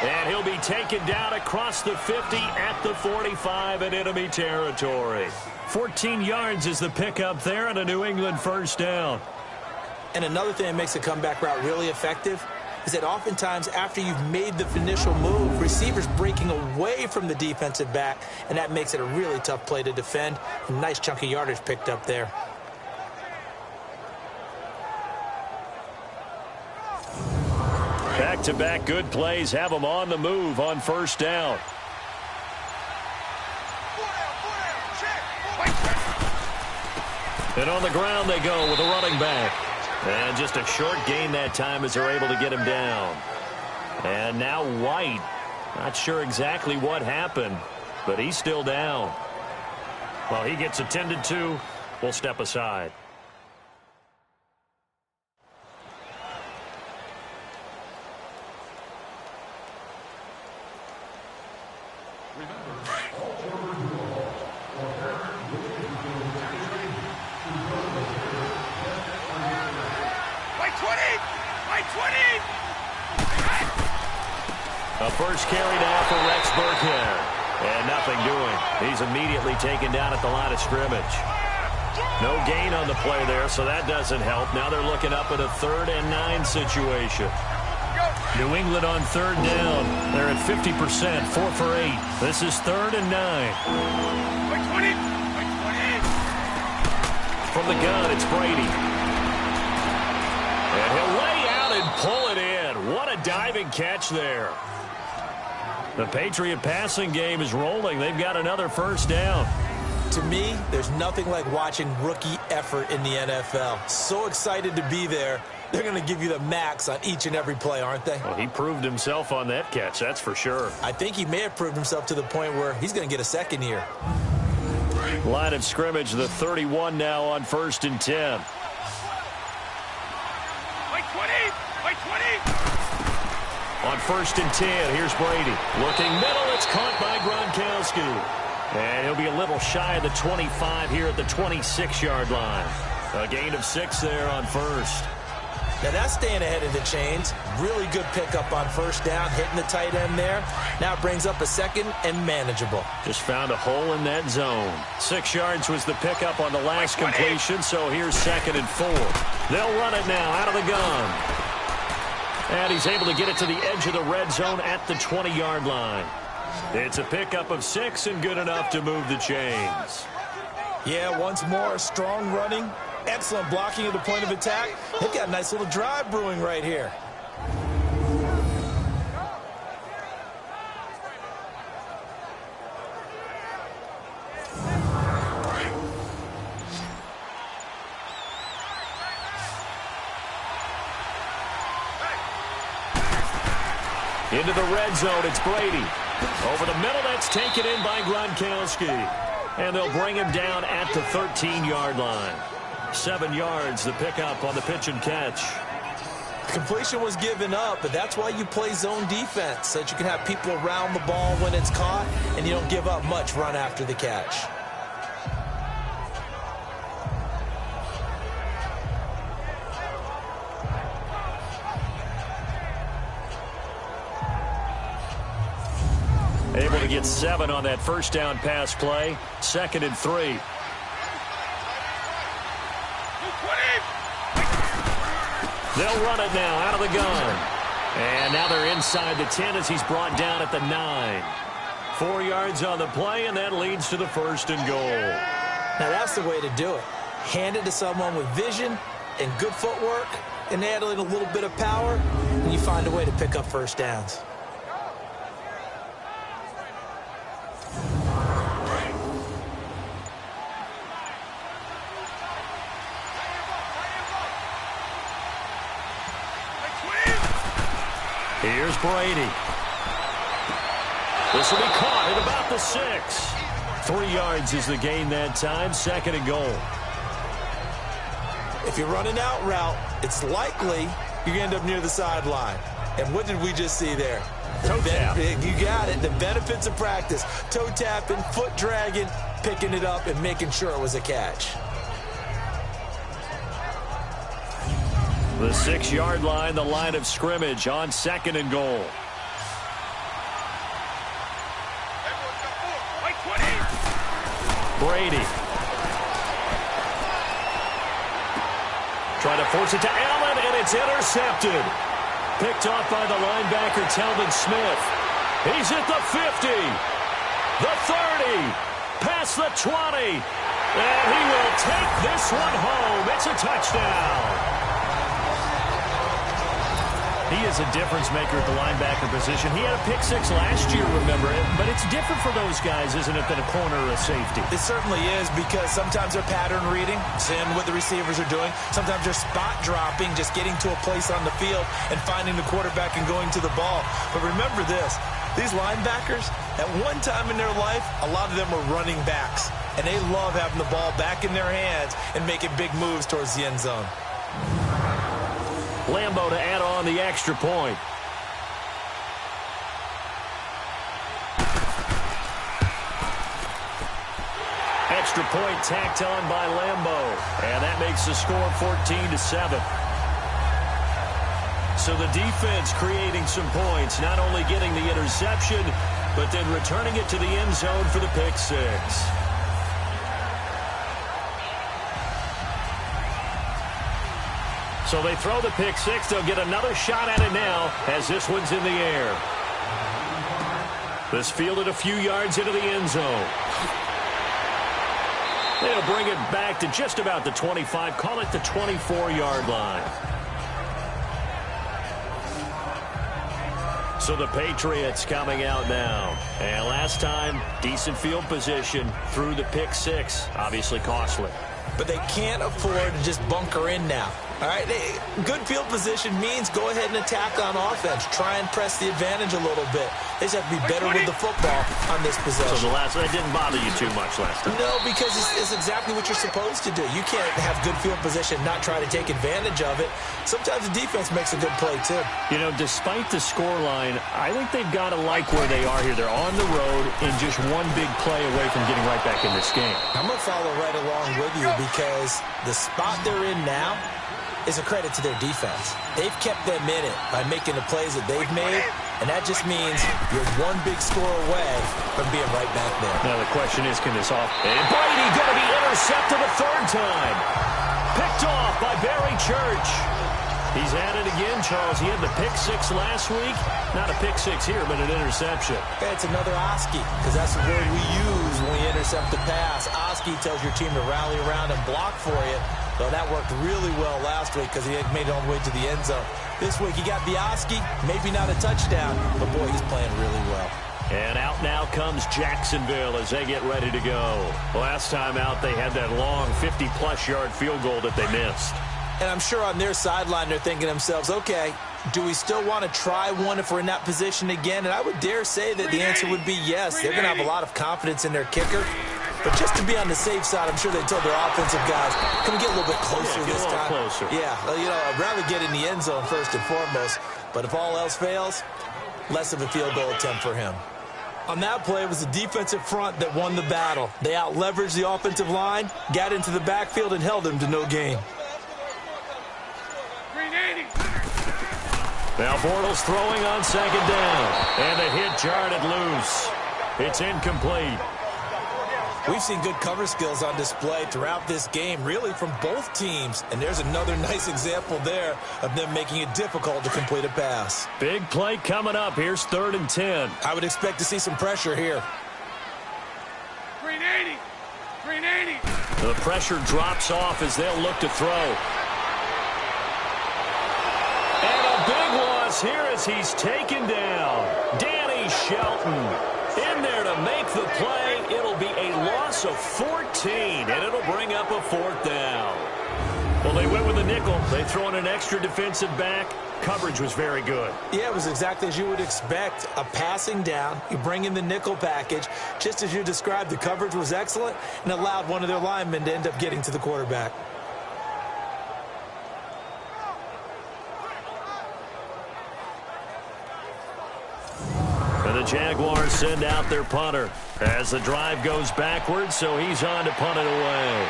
And he'll be taken down across the 50 at the 45 in enemy territory. 14 yards is the pickup there and a New England first down. And another thing that makes a comeback route really effective is that oftentimes after you've made the initial move, receivers breaking away from the defensive back, and that makes it a really tough play to defend. A nice chunk of yardage picked up there. Back-to-back good plays have them on the move on first down. And on the ground they go with a running back. And just a short gain that time as they're able to get him down. And now White. Not sure exactly what happened, but he's still down. While he gets attended to, we'll step aside. A first carry now for Rex Burkhead. And nothing doing. He's immediately taken down at the line of scrimmage. No gain on the play there, so that doesn't help. Now they're looking up at a 3rd and 9 situation. New England on 3rd down. They're at 50%, 4 for 8. This is 3rd and 9. From the gun, it's Brady. And he'll lay out and pull it in. What a diving catch there. The Patriot passing game is rolling. They've got another first down. To me, there's nothing like watching rookie effort in the NFL. So excited to be there. They're going to give you the max on each and every play, aren't they? Well, he proved himself on that catch, that's for sure. I think he may have proved himself to the point where he's going to get a second here. Line of scrimmage, the 31 now on 1st and 10. On 1st and 10, here's Brady. Looking middle, it's caught by Gronkowski. And he'll be a little shy of the 25 here at the 26-yard line. A gain of 6 there on 1st. Now that's staying ahead of the chains. Really good pickup on first down, hitting the tight end there. Now it brings up a 2nd and manageable. Just found a hole in that zone. 6 yards was the pickup on the last completion, so here's 2nd and 4. They'll run it now out of the gun. And he's able to get it to the edge of the red zone at the 20-yard line. It's a pickup of 6 and good enough to move the chains. Yeah, once more, strong running, excellent blocking at the point of attack. They've got a nice little drive brewing right here. Into the red zone, it's Brady. Over the middle, that's taken in by Gronkowski. And they'll bring him down at the 13-yard line. 7 yards, the pickup on the pitch and catch. Completion was given up, but that's why you play zone defense, so that you can have people around the ball when it's caught, and you don't give up much run after the catch. Able to get 7 on that first down pass play. 2nd and 3. They'll run it now out of the gun. And now they're inside the 10 as he's brought down at the 9. 4 yards on the play, and that leads to the 1st and goal. Now that's the way to do it. Hand it to someone with vision and good footwork, and add in a little bit of power, and you find a way to pick up first downs. Here's Brady. This will be caught at about the 6. 3 yards is the gain that time. 2nd and goal. If you're running out route, it's likely you're going to end up near the sideline. And what did we just see there? Toe tap. You got it. The benefits of practice. Toe tapping, foot dragging, picking it up, and making sure it was a catch. The 6-yard line, the line of scrimmage on 2nd and goal. Brady. Trying to force it to Allen, and it's intercepted. Picked off by the linebacker, Telvin Smith. He's at the 50, the 30, past the 20, and he will take this one home. It's a touchdown. He is a difference maker at the linebacker position. He had a pick 6 last year, remember it, but it's different for those guys, isn't it, than a corner or a safety? It certainly is, because sometimes they're pattern reading, seeing what the receivers are doing. Sometimes they're spot dropping, just getting to a place on the field and finding the quarterback and going to the ball. But remember this, these linebackers, at one time in their life, a lot of them were running backs, and they love having the ball back in their hands and making big moves towards the end zone. Lambo to add on the extra point. Extra point tacked on by Lambo. And that makes the score 14-7. So the defense creating some points, not only getting the interception, but then returning it to the end zone for the pick 6. So they throw the pick 6. They'll get another shot at it now as this one's in the air. This fielded a few yards into the end zone. They'll bring it back to just about the 25. Call it the 24-yard line. So the Patriots coming out now. And last time, decent field position through the pick 6. Obviously costly. But they can't afford to just bunker in now. All right, good field position means go ahead and attack on offense. Try and press the advantage a little bit. They just have to be better with the football on this possession. So that didn't bother you too much last time? No, because it's exactly what you're supposed to do. You can't have good field position, not try to take advantage of it. Sometimes the defense makes a good play, too. You know, despite the scoreline, I think they've got to like where they are here. They're on the road and just one big play away from getting right back in this game. I'm going to follow right along with you because the spot they're in now is a credit to their defense. They've kept them in it by making the plays that they've made, and that just means you're one big score away from being right back there. Now the question is, can this off? And Brady going to be intercepted a 3rd time. Picked off by Barry Church. He's at it again, Charles. He had the pick 6 last week. Not a pick 6 here, but an interception. It's another Oski, because that's the word we use when we intercept the pass. Oski tells your team to rally around and block for you. So that worked really well last week because he had made it all the way to the end zone. This week he got the Oski, maybe not a touchdown, but boy, he's playing really well. And out now comes Jacksonville as they get ready to go. Last time out, they had that long 50-plus yard field goal that they missed. And I'm sure on their sideline they're thinking to themselves, okay, do we still want to try one if we're in that position again? And I would dare say that the answer would be yes. They're going to have a lot of confidence in their kicker. But just to be on the safe side, I'm sure they told their offensive guys, can we get a little bit closer this time? Closer. Yeah, you know, I'd rather get in the end zone first and foremost. But if all else fails, less of a field goal attempt for him. On that play, it was the defensive front that won the battle. They out-leveraged the offensive line, got into the backfield, and held him to no gain. Now Bortles throwing on 2nd down. And the hit jarred loose. It's incomplete. We've seen good cover skills on display throughout this game, really from both teams. And there's another nice example there of them making it difficult to complete a pass. Big play coming up. Here's 3rd and 10. I would expect to see some pressure here. 380. 380. The pressure drops off as they'll look to throw. And a big loss here as he's taken down. Danny Shelton in there to make the play. It'll be a loss of 14, and it'll bring up a 4th down. Well, they went with a nickel. They throw in an extra defensive back. Coverage was very good. Yeah, it was exactly as you would expect. A passing down. You bring in the nickel package. Just as you described, the coverage was excellent and allowed one of their linemen to end up getting to the quarterback. And the Jaguars send out their punter as the drive goes backwards, so he's on to punt it away.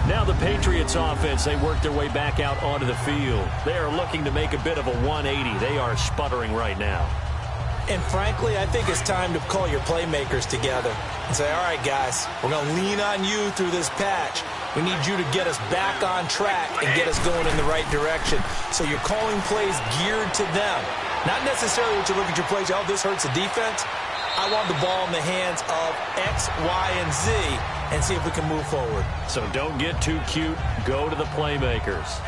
Now the Patriots offense, they work their way back out onto the field. They are looking to make a bit of a 180. They are sputtering right now. And frankly, I think it's time to call your playmakers together and say, all right, guys, we're going to lean on you through this patch. We need you to get us back on track and get us going in the right direction. So you're calling plays geared to them. Not necessarily what you look at your plays, oh, this hurts the defense. I want the ball in the hands of X, Y, and Z and see if we can move forward. So don't get too cute. Go to the playmakers.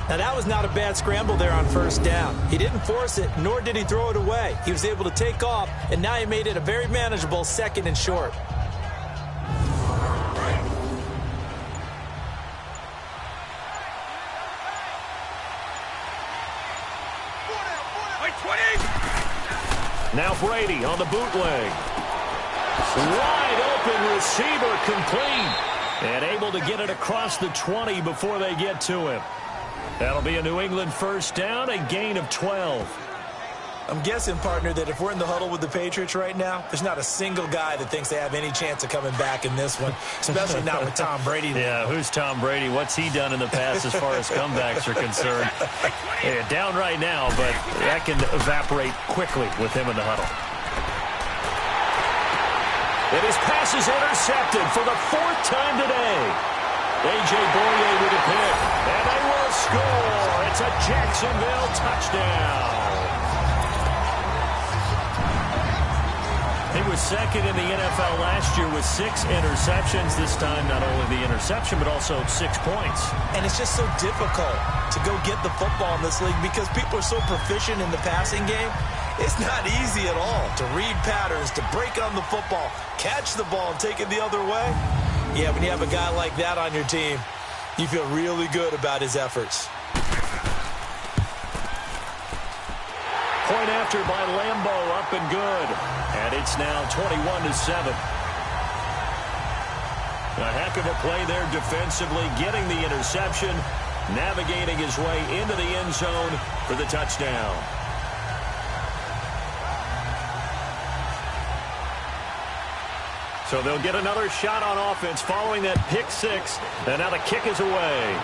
Now, that was not a bad scramble there on first down. He didn't force it, nor did he throw it away. He was able to take off, and now he made it a very manageable 2nd and short. Now Brady on the bootleg. Wide open receiver complete. And able to get it across the 20 before they get to him. That'll be a New England first down, a gain of 12. I'm guessing, partner, that if we're in the huddle with the Patriots right now, there's not a single guy that thinks they have any chance of coming back in this one, especially not with Tom Brady. Yeah, who's Tom Brady? What's he done in the past as far as comebacks are concerned? Yeah, down right now, but that can evaporate quickly with him in the huddle. And his pass is intercepted for the 4th time today. A.J. Boye with a pick, and they will score. It's a Jacksonville touchdown. He was 2nd in the NFL last year with 6 interceptions. This time, not only the interception, but also 6 points. And it's just so difficult to go get the football in this league because people are so proficient in the passing game. It's not easy at all to read patterns, to break on the football, catch the ball, and take it the other way. Yeah, when you have a guy like that on your team, you feel really good about his efforts. Point after by Lambo, up and good. And it's now 21-7. A heck of a play there defensively, getting the interception, navigating his way into the end zone for the touchdown. So they'll get another shot on offense following that pick 6. And now the kick is away.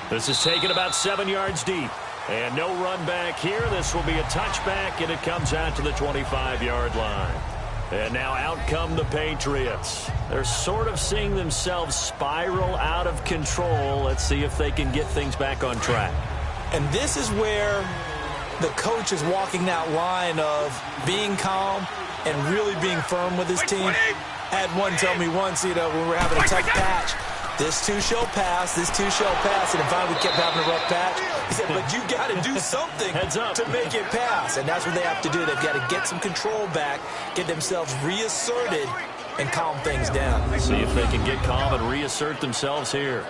This is taken about 7 yards deep. And no run back here. This will be a touchback, and it comes out to the 25-yard line. And now out come the Patriots. They're sort of seeing themselves spiral out of control. Let's see if they can get things back on track. And this is where the coach is walking that line of being calm and really being firm with his team. I had one tell me once, when we were having a tough patch, this too shall pass, this too shall pass, and finally we kept having a rough patch. He said, but you got to do something to make it pass, and that's what they have to do. They've got to get some control back, get themselves reasserted, and calm things down. See if they can get calm and reassert themselves here.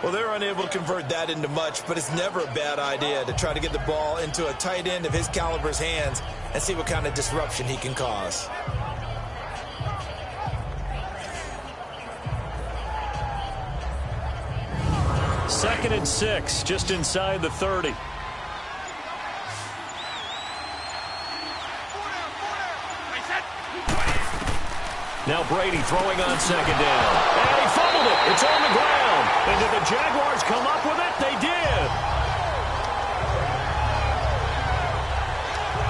Well, they're unable to convert that into much, but it's never a bad idea to try to get the ball into a tight end of his caliber's hands and see what kind of disruption he can cause. Second and 6, just inside the 30. Now Brady throwing on 2nd down. And he fumbled it. It's on the ground. And did the Jaguars come up with it? They did.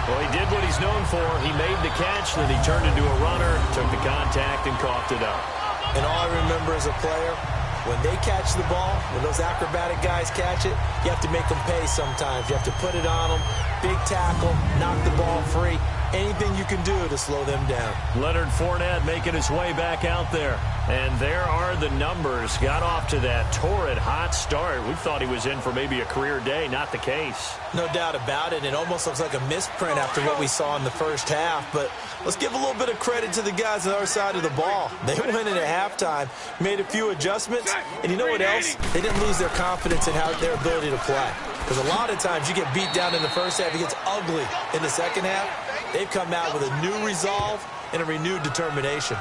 Well, he did what he's known for. He made the catch, then he turned into a runner, took the contact, and coughed it up. And all I remember as a player, when they catch the ball, when those acrobatic guys catch it, you have to make them pay sometimes. You have to put it on them, big tackle, knock the ball free. anything you can do to slow them down. Leonard Fournette making his way back out there. And there are the numbers. Got off to that torrid hot start. We thought he was in for maybe a career day. Not the case. No doubt about it. It almost looks like a misprint after what we saw in the first half. But let's give a little bit of credit to the guys on our side of the ball. They went in at halftime, made a few adjustments, and you know what else? They didn't lose their confidence in their ability to play. Because a lot of times you get beat down in the first half, it gets ugly in the second half. They've come out with a new resolve and a renewed determination.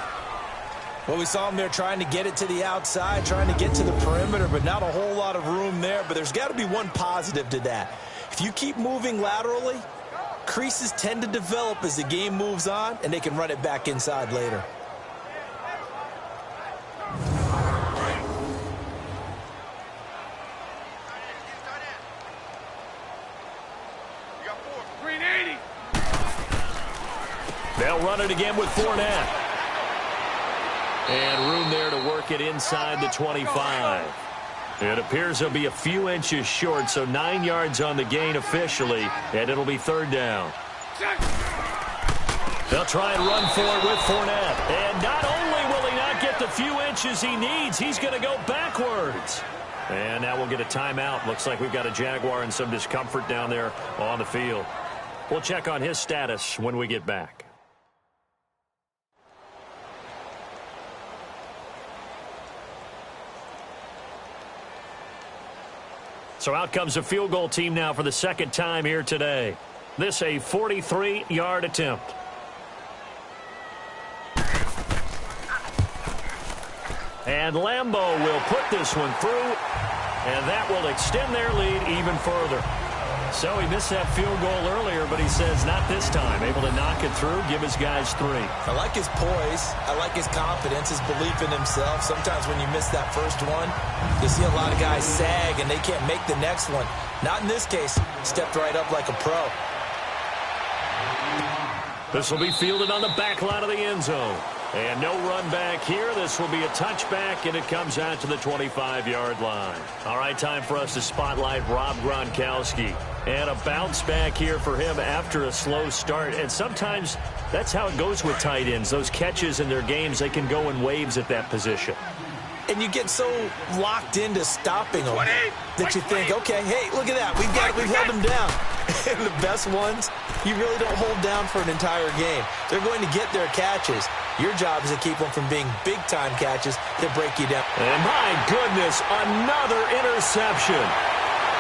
Well, we saw them there trying to get it to the outside, trying to get to the perimeter, but not a whole lot of room there. But there's got to be one positive to that. If you keep moving laterally, creases tend to develop as the game moves on, and they can run it back inside later. They'll run it again with Fournette. And room there to work it inside the 25. It appears they'll be a few inches short, so 9 yards on the gain officially, and it'll be third down. They'll try and run for it with Fournette. And not only will he not get the few inches he needs, he's going to go backwards. And now we'll get a timeout. Looks like we've got a Jaguar in some discomfort down there on the field. We'll check on his status when we get back. So out comes a field goal team now for the second time here today. This a 43-yard attempt. And Lambeau will put this one through, and that will extend their lead even further. So he missed that field goal earlier, but he says not this time. Able to knock it through, give his guys 3. I like his poise. I like his confidence, his belief in himself. Sometimes when you miss that first one, you see a lot of guys sag and they can't make the next one. Not in this case. Stepped right up like a pro. This will be fielded on the back line of the end zone. And no run back here. This will be a touchback, and it comes out to the 25-yard line. All right, time for us to spotlight Rob Gronkowski. And a bounce back here for him after a slow start. And sometimes that's how it goes with tight ends. Those catches in their games, they can go in waves at that position. And you get so locked into stopping them that you think, okay, hey, look at that. We've held them down. And the best ones, you really don't hold down for an entire game. They're going to get their catches. Your job is to keep them from being big-time catches that break you down. And my goodness, another interception.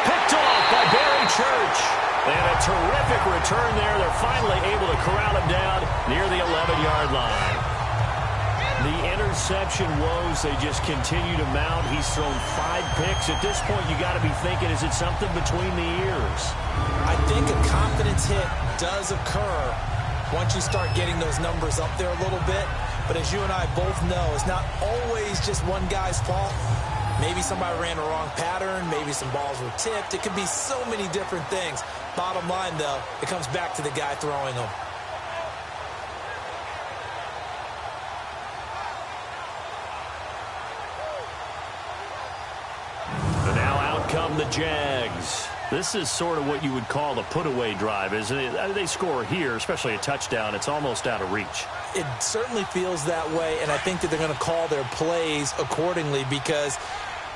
Picked off by Barry Church. And a terrific return there. They're finally able to corral him down near the 11-yard line. The interception woes, they just continue to mount. He's thrown 5 picks. At this point, you got to be thinking, is it something between the ears? I think a confidence hit does occur once you start getting those numbers up there a little bit. But as you and I both know, it's not always just one guy's fault. Maybe somebody ran a wrong pattern. Maybe some balls were tipped. It could be so many different things. Bottom line, though, it comes back to the guy throwing them. And now out come the Jags. This is sort of what you would call a put-away drive, isn't it? They score here, especially a touchdown. It's almost out of reach. It certainly feels that way, and I think that they're going to call their plays accordingly because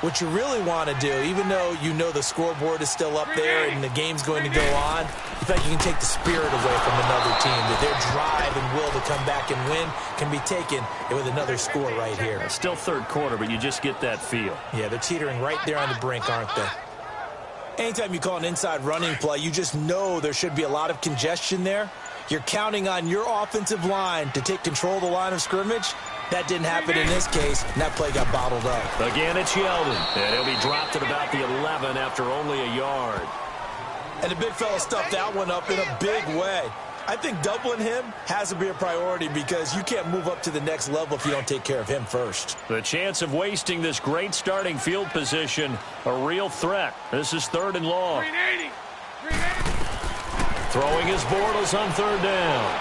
what you really want to do, even though you know the scoreboard is still up there and the game's going to go on, you feel like you can take the spirit away from another team, that their drive and will to come back and win can be taken with another score right here. It's still third quarter, but you just get that feel. Yeah, they're teetering right there on the brink, aren't they? Anytime you call an inside running play, you just know there should be a lot of congestion there. You're counting on your offensive line to take control of the line of scrimmage. That didn't happen in this case, and that play got bottled up. Again, it's Yeldon, and he'll be dropped at about the 11 after only a yard. And the big fella stuffed that one up in a big way. I think doubling him has to be a priority because you can't move up to the next level if you don't take care of him first. The chance of wasting this great starting field position, a real threat. This is 3rd and long. 380. Throwing his Bortles on 3rd down.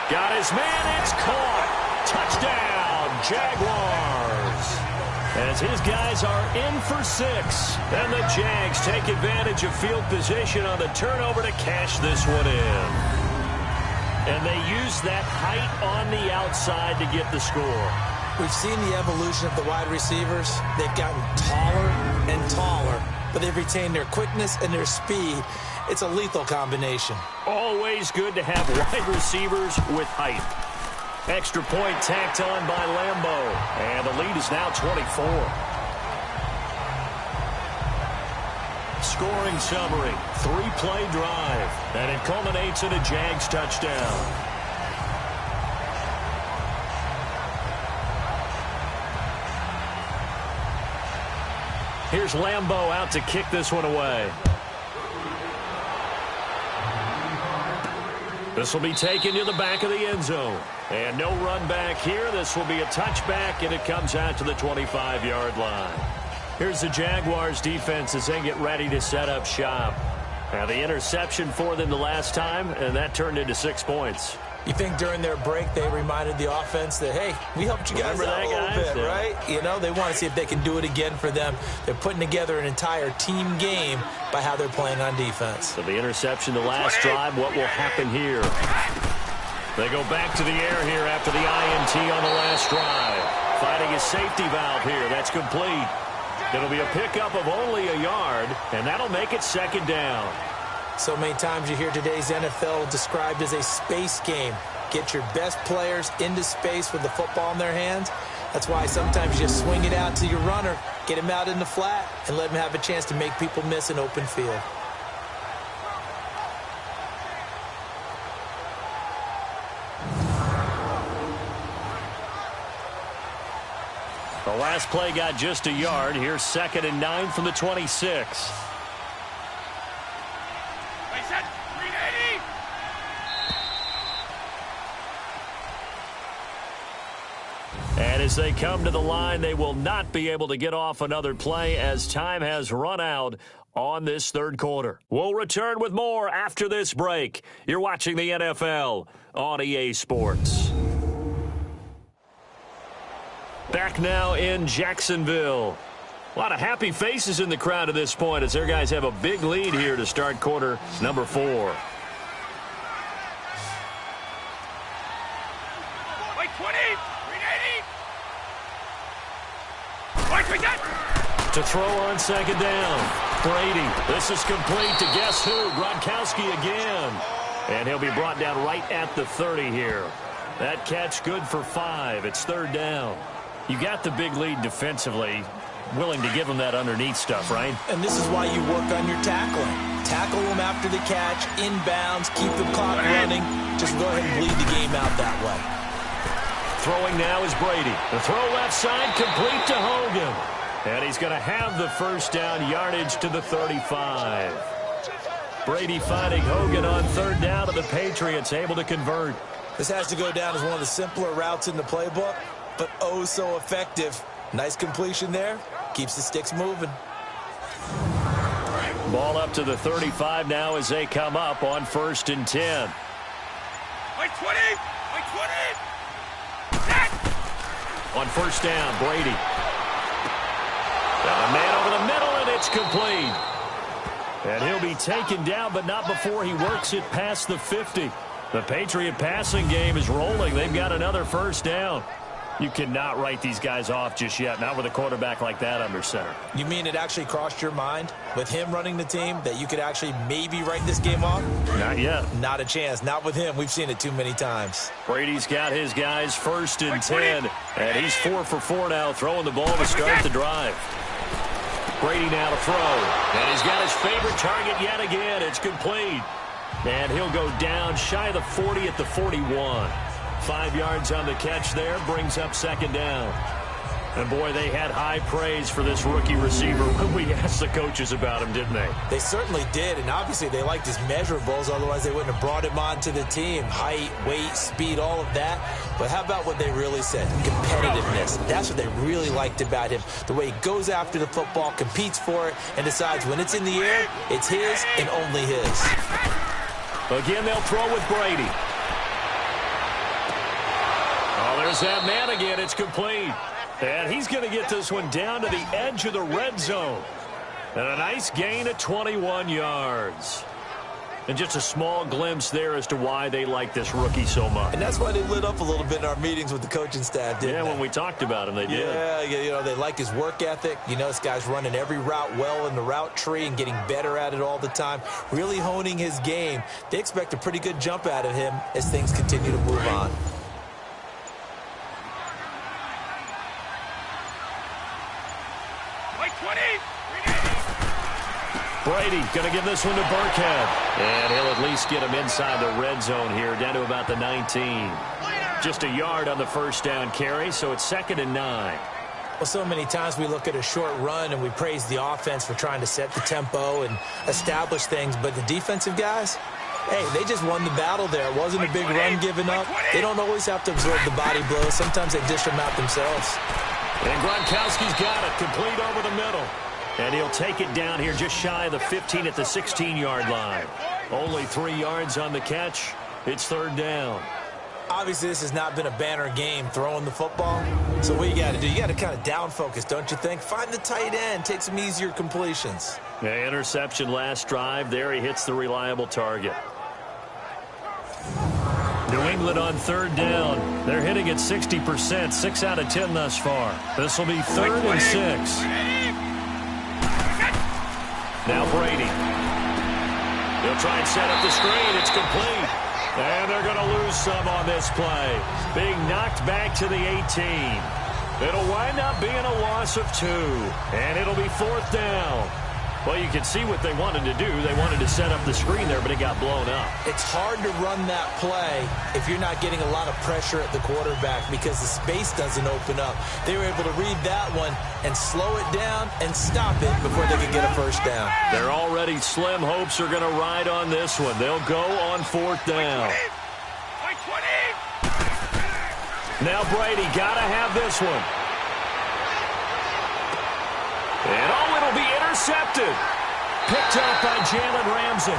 Got his man, it's caught. Touchdown, Jaguars. As his guys are in for 6, and the Jags Jags take advantage of field position on the turnover to cash this one in. And they use that height on the outside to get the score. We've seen the evolution of the wide receivers. They've gotten taller and taller, but they've retained their quickness and their speed. It's a lethal combination. Always good to have wide receivers with height. Extra point tacked on by Lambo. And the lead is now 24. Scoring summary, 3-play drive. And it culminates in a Jags touchdown. Here's Lambo out to kick this one away. This will be taken to the back of the end zone. And no run back here. This will be a touchback, and it comes out to the 25-yard line. Here's the Jaguars defense as they get ready to set up shop. Now the interception for them the last time, and that turned into 6 points. You think during their break they reminded the offense that, hey, we helped you guys out a little bit, right? You know, they want to see if they can do it again for them. They're putting together an entire team game by how they're playing on defense. So the interception the last drive, what will happen here? They go back to the air here after the INT on the last drive. Finding a safety valve here. That's complete. It'll be a pickup of only a yard, and that'll make it second down. So many times you hear today's NFL described as a space game. Get your best players into space with the football in their hands. That's why sometimes you just swing it out to your runner, get him out in the flat, and let him have a chance to make people miss an open field. The last play got just a yard. Here's 2nd and 9 from the 26. And as they come to the line, they will not be able to get off another play as time has run out on this third quarter. We'll return with more after this break. You're watching the NFL on EA Sports. Back now in Jacksonville. A lot of happy faces in the crowd at this point as their guys have a big lead here to start quarter number 4. To throw on second down. Brady. This is complete to guess who? Gronkowski again. And he'll be brought down right at the 30 here. That catch good for 5. It's third down. You got the big lead defensively. Willing to give them that underneath stuff, right? And this is why you work on your tackling. Tackle them after the catch, inbounds, keep the clock running. Just go ahead and bleed the game out that way. Throwing now is Brady. The throw left side complete to Hogan. And he's going to have the first down, yardage to the 35. Brady finding Hogan on third down, and the Patriots able to convert. This has to go down as one of the simpler routes in the playbook, but oh so effective. Nice completion there. Keeps the sticks moving. Ball up to the 35 now as they come up on 1st and 10. Wait 20! Wait 20! On first down, Brady. Got a man over the middle, and it's complete. And he'll be taken down, but not before he works it past the 50. The Patriot passing game is rolling. They've got another first down. You cannot write these guys off just yet, not with a quarterback like that under center. You mean it actually crossed your mind with him running the team that you could actually maybe write this game off? Not yet. Not a chance. Not with him. We've seen it too many times. Brady's got his guys 1st and 10, and he's 4 for 4 now, throwing the ball to start the drive. Brady now to throw, and he's got his favorite target yet again. It's complete, and he'll go down shy of the 40 at the 41. 5 yards on the catch there, brings up second down. And, boy, they had high praise for this rookie receiver when we asked the coaches about him, didn't they? They certainly did, and obviously they liked his measurables. Otherwise, they wouldn't have brought him onto the team. Height, weight, speed, all of that. But how about what they really said? Competitiveness. That's what they really liked about him. The way he goes after the football, competes for it, and decides when it's in the air, it's his and only his. Again, they'll throw with Brady. Oh, there's that man again. It's complete. And he's going to get this one down to the edge of the red zone. And a nice gain of 21 yards. And just a small glimpse there as to why they like this rookie so much. And that's why they lit up a little bit in our meetings with the coaching staff, didn't they? When we talked about him, they did. Yeah, they like his work ethic. This guy's running every route well in the route tree and getting better at it all the time, really honing his game. They expect a pretty good jump out of him as things continue to move on. Like 20. Brady going to give this one to Burkhead. And he'll at least get him inside the red zone here, down to about the 19. Just a yard on the first down carry, so it's 2nd and 9. Well, so many times we look at a short run and we praise the offense for trying to set the tempo and establish things, but the defensive guys, hey, they just won the battle there. It wasn't a big run given up. They don't always have to absorb the body blows. Sometimes they dish them out themselves. And Gronkowski's got it, complete over the middle. And he'll take it down here just shy of the 15 at the 16-yard line. Only 3 yards on the catch. It's 3rd down. Obviously, this has not been a banner game throwing the football. So what you got to do, you got to kind of down focus, don't you think? Find the tight end, take some easier completions. Yeah, interception last drive. There he hits the reliable target. New England on 3rd down. They're hitting at 60%, 6 out of 10 thus far. This will be 3rd and 6. Now Brady. He'll try and set up the screen. It's complete. And they're going to lose some on this play. Being knocked back to the 18. It'll wind up being a loss of 2. And it'll be 4th down. Well, you can see what they wanted to do. They wanted to set up the screen there, but it got blown up. It's hard to run that play if you're not getting a lot of pressure at the quarterback because the space doesn't open up. They were able to read that one and slow it down and stop it before they could get a first down. Their already slim hopes are going to ride on this one. They'll go on 4th down. Now Brady got to have this one. And it'll be intercepted. Picked up by Jalen Ramsey.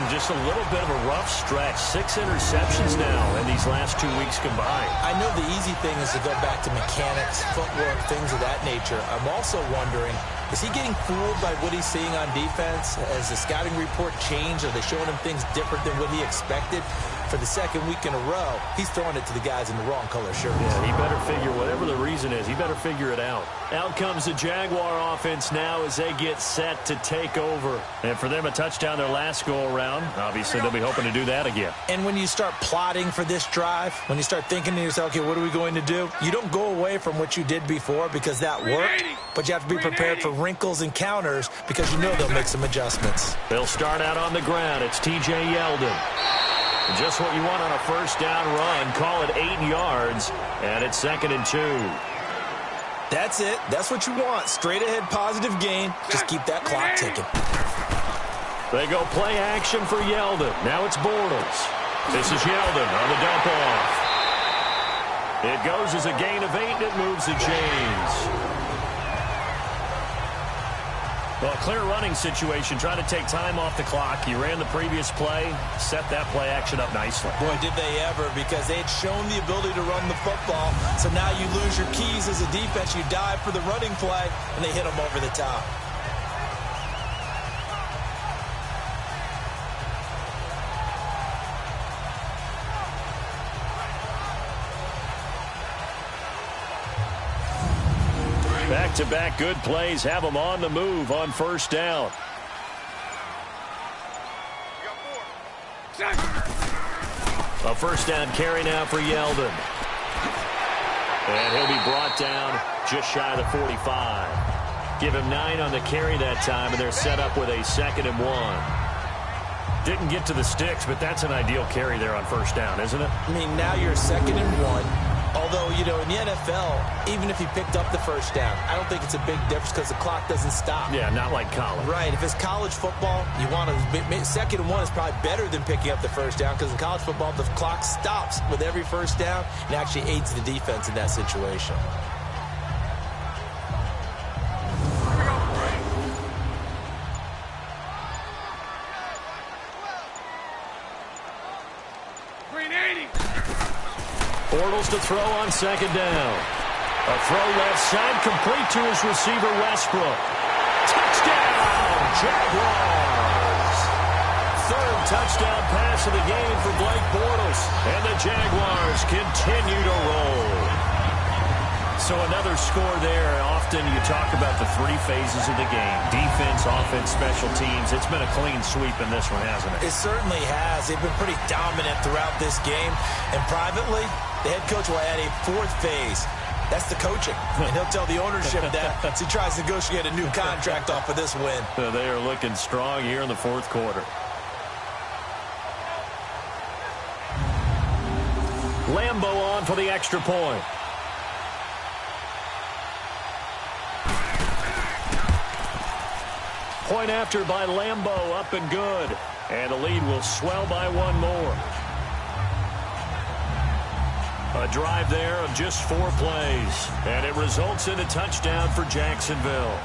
Just a little bit of a rough stretch. 6 interceptions now in these last 2 weeks combined. I know the easy thing is to go back to mechanics, footwork, things of that nature. I'm also wondering, is he getting fooled by what he's seeing on defense? Has the scouting report changed? Are they showing him things different than what he expected? For the 2nd week in a row, he's throwing it to the guys in the wrong color shirts. Yeah, he better figure, whatever the reason is, he better figure it out. Out comes the Jaguar offense now as they get set to take over. And for them, a touchdown their last go-around. Obviously, they'll be hoping to do that again. And when you start plotting for this drive, when you start thinking to yourself, okay, what are we going to do? You don't go away from what you did before because that worked, but you have to be prepared for wrinkles and counters because you know they'll make some adjustments. They'll start out on the ground. It's T.J. Yeldon. Just what you want on a first down run. Call it 8 yards, and it's 2nd and 2. That's it. That's what you want. Straight ahead positive gain. Just keep that clock ticking. They go play action for Yeldon. Now it's Bortles. This is Yeldon on the dump off. It goes as a gain of 8, and it moves to James. Well, a clear running situation. Trying to take time off the clock. He ran the previous play, set that play action up nicely. Boy, did they ever, because they had shown the ability to run the football. So now you lose your keys as a defense. You dive for the running play, and they hit them over the top. Back-to-back good plays have them on the move on first down. A first down carry now for Yeldon. And he'll be brought down just shy of the 45. Give him 9 on the carry that time, and they're set up with a 2nd and 1. Didn't get to the sticks, but that's an ideal carry there on first down, isn't it? I mean, now you're 2nd and 1. Although, in the NFL, even if he picked up the first down, I don't think it's a big difference because the clock doesn't stop. Yeah, not like college. Right. If it's college football, you want to 2nd and 1 is probably better than picking up the first down because in college football, the clock stops with every first down and actually aids the defense in that situation. Bortles to throw on 2nd down. A throw left side, complete to his receiver, Westbrook. Touchdown, Jaguars! Third touchdown pass of the game for Blake Bortles. And the Jaguars continue to roll. So another score there. Often you talk about the three phases of the game. Defense, offense, special teams. It's been a clean sweep in this one, hasn't it? It certainly has. They've been pretty dominant throughout this game. And privately, the head coach will add a fourth phase. That's the coaching. And he'll tell the ownership that as he tries to negotiate a new contract off of this win. They are looking strong here in the fourth quarter. Lambo on for the extra point. Point after by Lambo, up and good. And the lead will swell by one more. A drive there of just 4 plays. And it results in a touchdown for Jacksonville.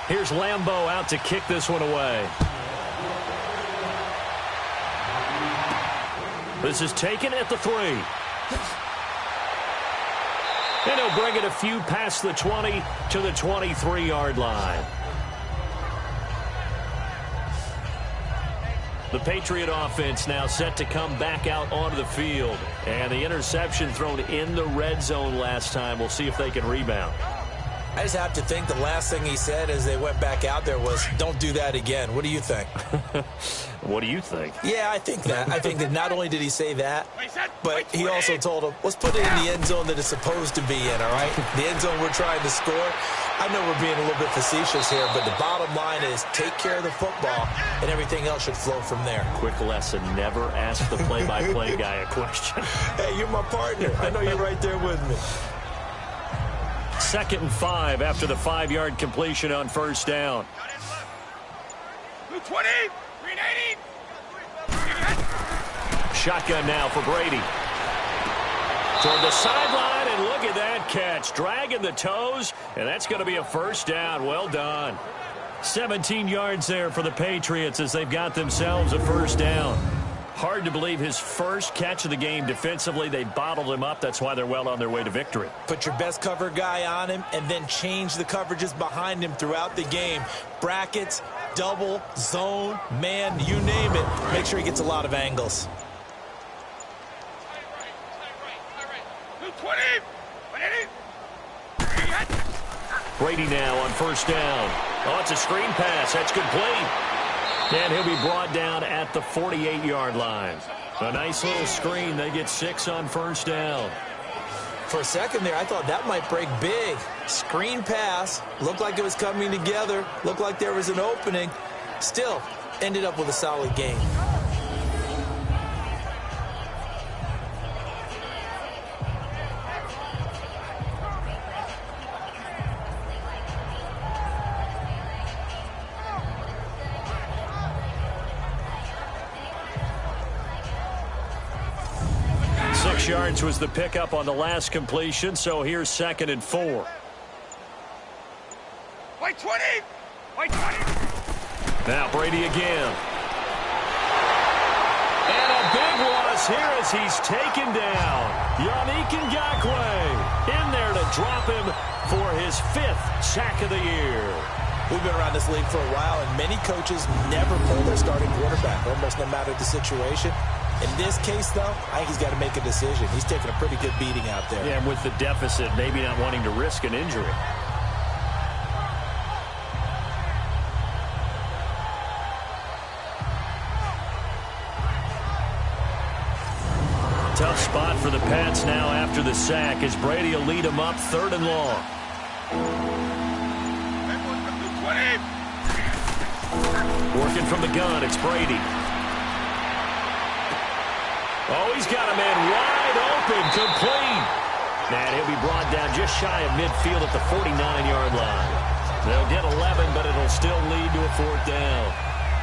Here's Lambo out to kick this one away. This is taken at the 3. And he'll bring it a few past the 20 to the 23-yard line. The Patriot offense now set to come back out onto the field. And the interception thrown in the red zone last time. We'll see if they can rebound. I just have to think the last thing he said as they went back out there was, don't do that again. What do you think? What do you think? Yeah, I think that. I think that not only did he say that, but he also told him, let's put it in the end zone that it's supposed to be in, all right? The end zone we're trying to score. I know we're being a little bit facetious here, but the bottom line is take care of the football, and everything else should flow from there. Quick lesson, never ask the play-by-play guy a question. Hey, you're my partner. I know you're right there with me. 2nd and 5 after the 5-yard completion on first down. 220, 380. Shotgun now for Brady. Toward the sideline, and look at that catch. Dragging the toes, and that's going to be a first down. Well done. 17 yards there for the Patriots as they've got themselves a first down. Hard to believe his first catch of the game defensively. They bottled him up. That's why they're well on their way to victory. Put your best cover guy on him and then change the coverages behind him throughout the game. Brackets, double, zone, man, you name it. Make sure he gets a lot of angles. 220, 180. Brady now on first down. Oh, it's a screen pass. That's complete. And he'll be brought down at the 48-yard line. A nice little screen. They get 6 on first down. For a second there, I thought that might break big. Screen pass. Looked like it was coming together. Looked like there was an opening. Still, ended up with a solid game. Yards was the pickup on the last completion, so here's 2nd and 4. White 20, white 20. Now Brady again. And a big loss here as he's taken down. Yannick Ngakoue in there to drop him for his 5th sack of the year. We've been around this league for a while, and many coaches never pull their starting quarterback, almost no matter the situation. In this case, though, I think he's got to make a decision. He's taking a pretty good beating out there. Yeah, and with the deficit, maybe not wanting to risk an injury. Tough spot for the Pats now after the sack as Brady will lead them up 3rd and long. Working from the gun, it's Brady. Oh, he's got a man wide open, complete. And he'll be brought down just shy of midfield at the 49-yard line. They'll get 11, but it'll still lead to a 4th down.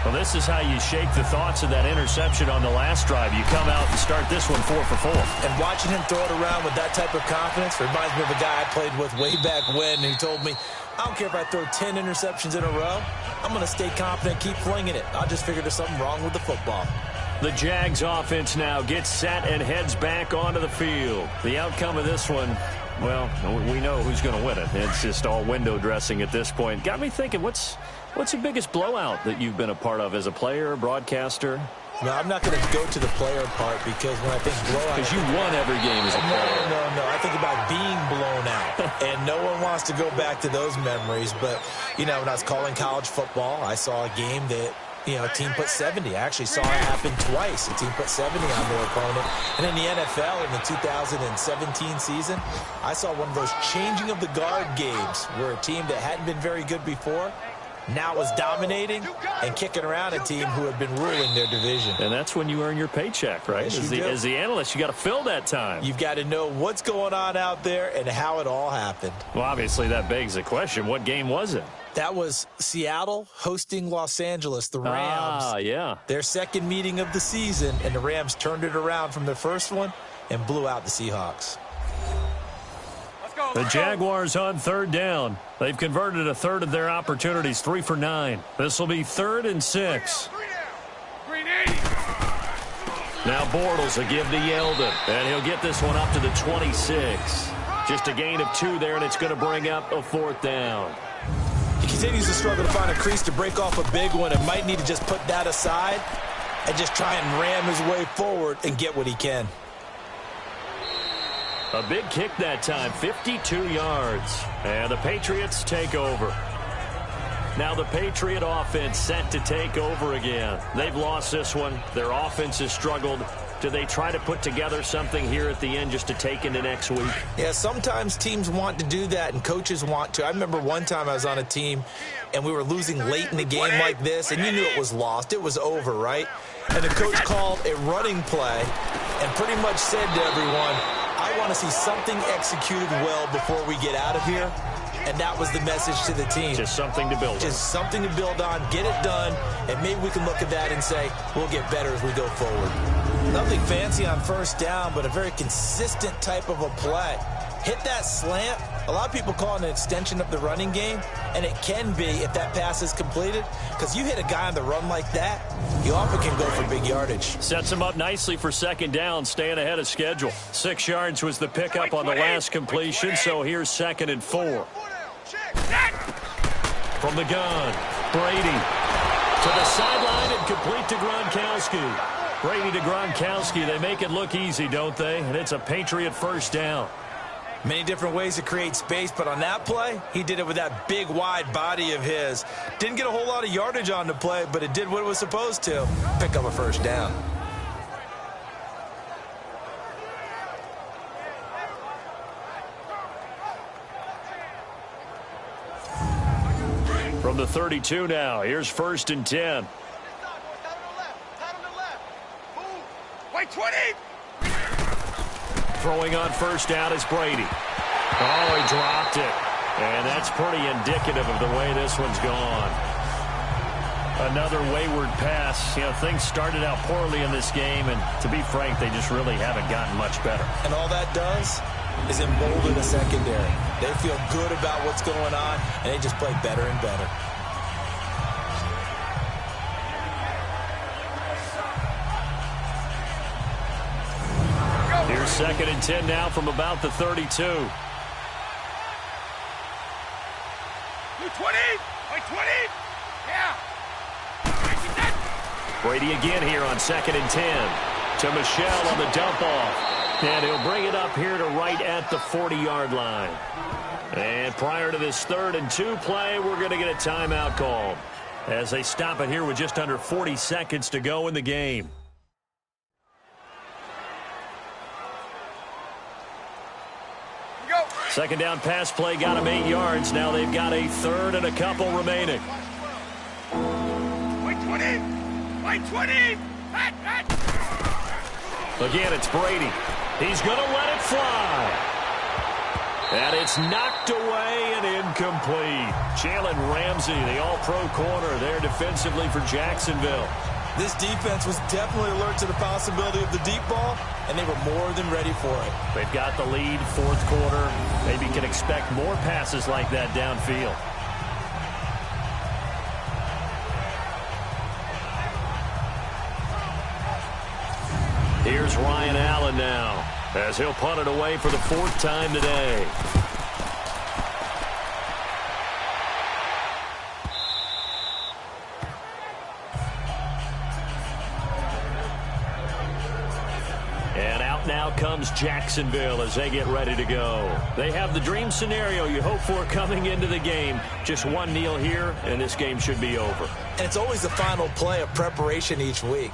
Well, this is how you shake the thoughts of that interception on the last drive. You come out and start this one 4 for 4. And watching him throw it around with that type of confidence reminds me of a guy I played with way back when who told me, I don't care if I throw 10 interceptions in a row. I'm going to stay confident, keep flinging it. I just figured there's something wrong with the football. The Jags offense now gets set and heads back onto the field. The outcome of this one, well, we know who's going to win it. It's just all window dressing at this point. Got me thinking, what's the biggest blowout that you've been a part of as a player, broadcaster? No, I'm not going to go to the player part because when I think blowout... Because you won every game as a player. No. I think about being blown out. And no one wants to go back to those memories. But, when I was calling college football, I saw a game that, a team put 70. I actually saw it happen twice. A team put 70 on their opponent. And in the NFL, in the 2017 season, I saw one of those changing of the guard games where a team that hadn't been very good before now was dominating and kicking around a team who had been ruling their division. And that's when you earn your paycheck, right? Yes, as the analyst, you got to fill that time. You've got to know what's going on out there and how it all happened. Well, obviously, that begs the question, what game was it? That was Seattle hosting Los Angeles, the Rams. Yeah. Their second meeting of the season, and the Rams turned it around from their first one and blew out the Seahawks. The Jaguars on third down. They've converted a third of their opportunities, 3 for 9. This will be 3rd and 6. Now Bortles will give to Yeldon, and he'll get this one up to the 26. Just a gain of 2 there, and it's going to bring up a 4th down. He continues to struggle to find a crease to break off a big one and might need to just put that aside and just try and ram his way forward and get what he can. A big kick that time, 52 yards. And the Patriots take over. Now the Patriot offense set to take over again. They've lost this one. Their offense has struggled. Do they try to put together something here at the end just to take into next week? Yeah, sometimes teams want to do that and coaches want to. I remember one time I was on a team and we were losing late in the game like this, and you knew it was lost. It was over, right? And the coach called a running play and pretty much said to everyone, I want to see something executed well before we get out of here. And that was the message to the team. Just something to build on. Just something to build on, get it done, and maybe we can look at that and say, we'll get better as we go forward. Nothing fancy on first down, but a very consistent type of a play. Hit that slant. A lot of people call it an extension of the running game, and it can be if that pass is completed, because you hit a guy on the run like that, you often can go for big yardage. Sets him up nicely for second down, staying ahead of schedule. 6 yards was the pickup on the last completion, so here's 2nd and 4. From the gun, Brady to the sideline and complete to Gronkowski. Brady to Gronkowski. They make it look easy, don't they? And it's a Patriot first down. Many different ways to create space, but on that play, he did it with that big, wide body of his. Didn't get a whole lot of yardage on the play, but it did what it was supposed to. Pick up a first down. From the 32 now, here's 1st and 10. White 20! Throwing on first down is Brady. Oh, he dropped it. And that's pretty indicative of the way this one's gone. Another wayward pass. Things started out poorly in this game, and to be frank, they just really haven't gotten much better. And all that does is embolden the secondary. They feel good about what's going on, and they just play better and better. Here's 2nd and 10 now from about the 32. 20! White 20! Yeah! Brady again here on 2nd and 10. To Michelle on the dump off. And he'll bring it up here to right at the 40-yard line. And prior to this 3rd and 2 play, we're going to get a timeout called as they stop it here with just under 40 seconds to go in the game. Second down pass play got him 8 yards. Now they've got a 3rd and a couple remaining. White 20! White 20! Again, it's Brady. He's going to let it fly. And it's knocked away and incomplete. Jalen Ramsey, the all-pro corner there defensively for Jacksonville. This defense was definitely alert to the possibility of the deep ball, and they were more than ready for it. They've got the lead, fourth quarter. Maybe can expect more passes like that downfield. Here's Ryan Allen now, as he'll punt it away for the fourth time today. And out now comes Jacksonville as they get ready to go. They have the dream scenario you hope for coming into the game. Just one kneel here, and this game should be over. And it's always the final play of preparation each week.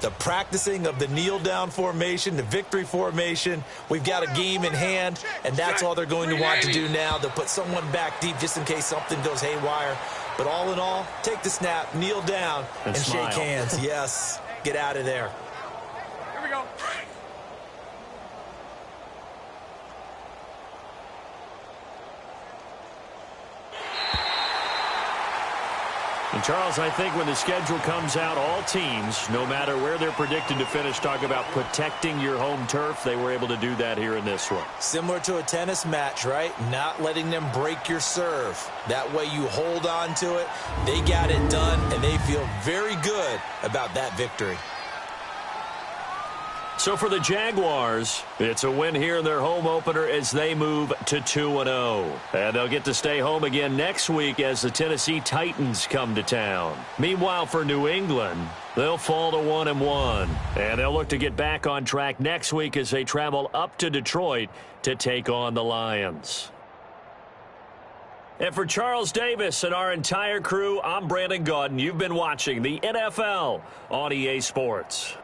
The practicing of the kneel-down formation, the victory formation. We've got a game in hand, and that's all they're going to want to do now. They'll put someone back deep just in case something goes haywire. But all in all, take the snap, kneel down, and smile. shake hands. Yes, get out of there. Here we go. And Charles, I think when the schedule comes out, all teams, no matter where they're predicted to finish, talk about protecting your home turf. They were able to do that here in this one. Similar to a tennis match, right? Not letting them break your serve. That way you hold on to it. They got it done, and they feel very good about that victory. So for the Jaguars, it's a win here in their home opener as they move to 2-0. And they'll get to stay home again next week as the Tennessee Titans come to town. Meanwhile, for New England, they'll fall to 1-1. And they'll look to get back on track next week as they travel up to Detroit to take on the Lions. And for Charles Davis and our entire crew, I'm Brandon Gaudin. You've been watching the NFL on EA Sports.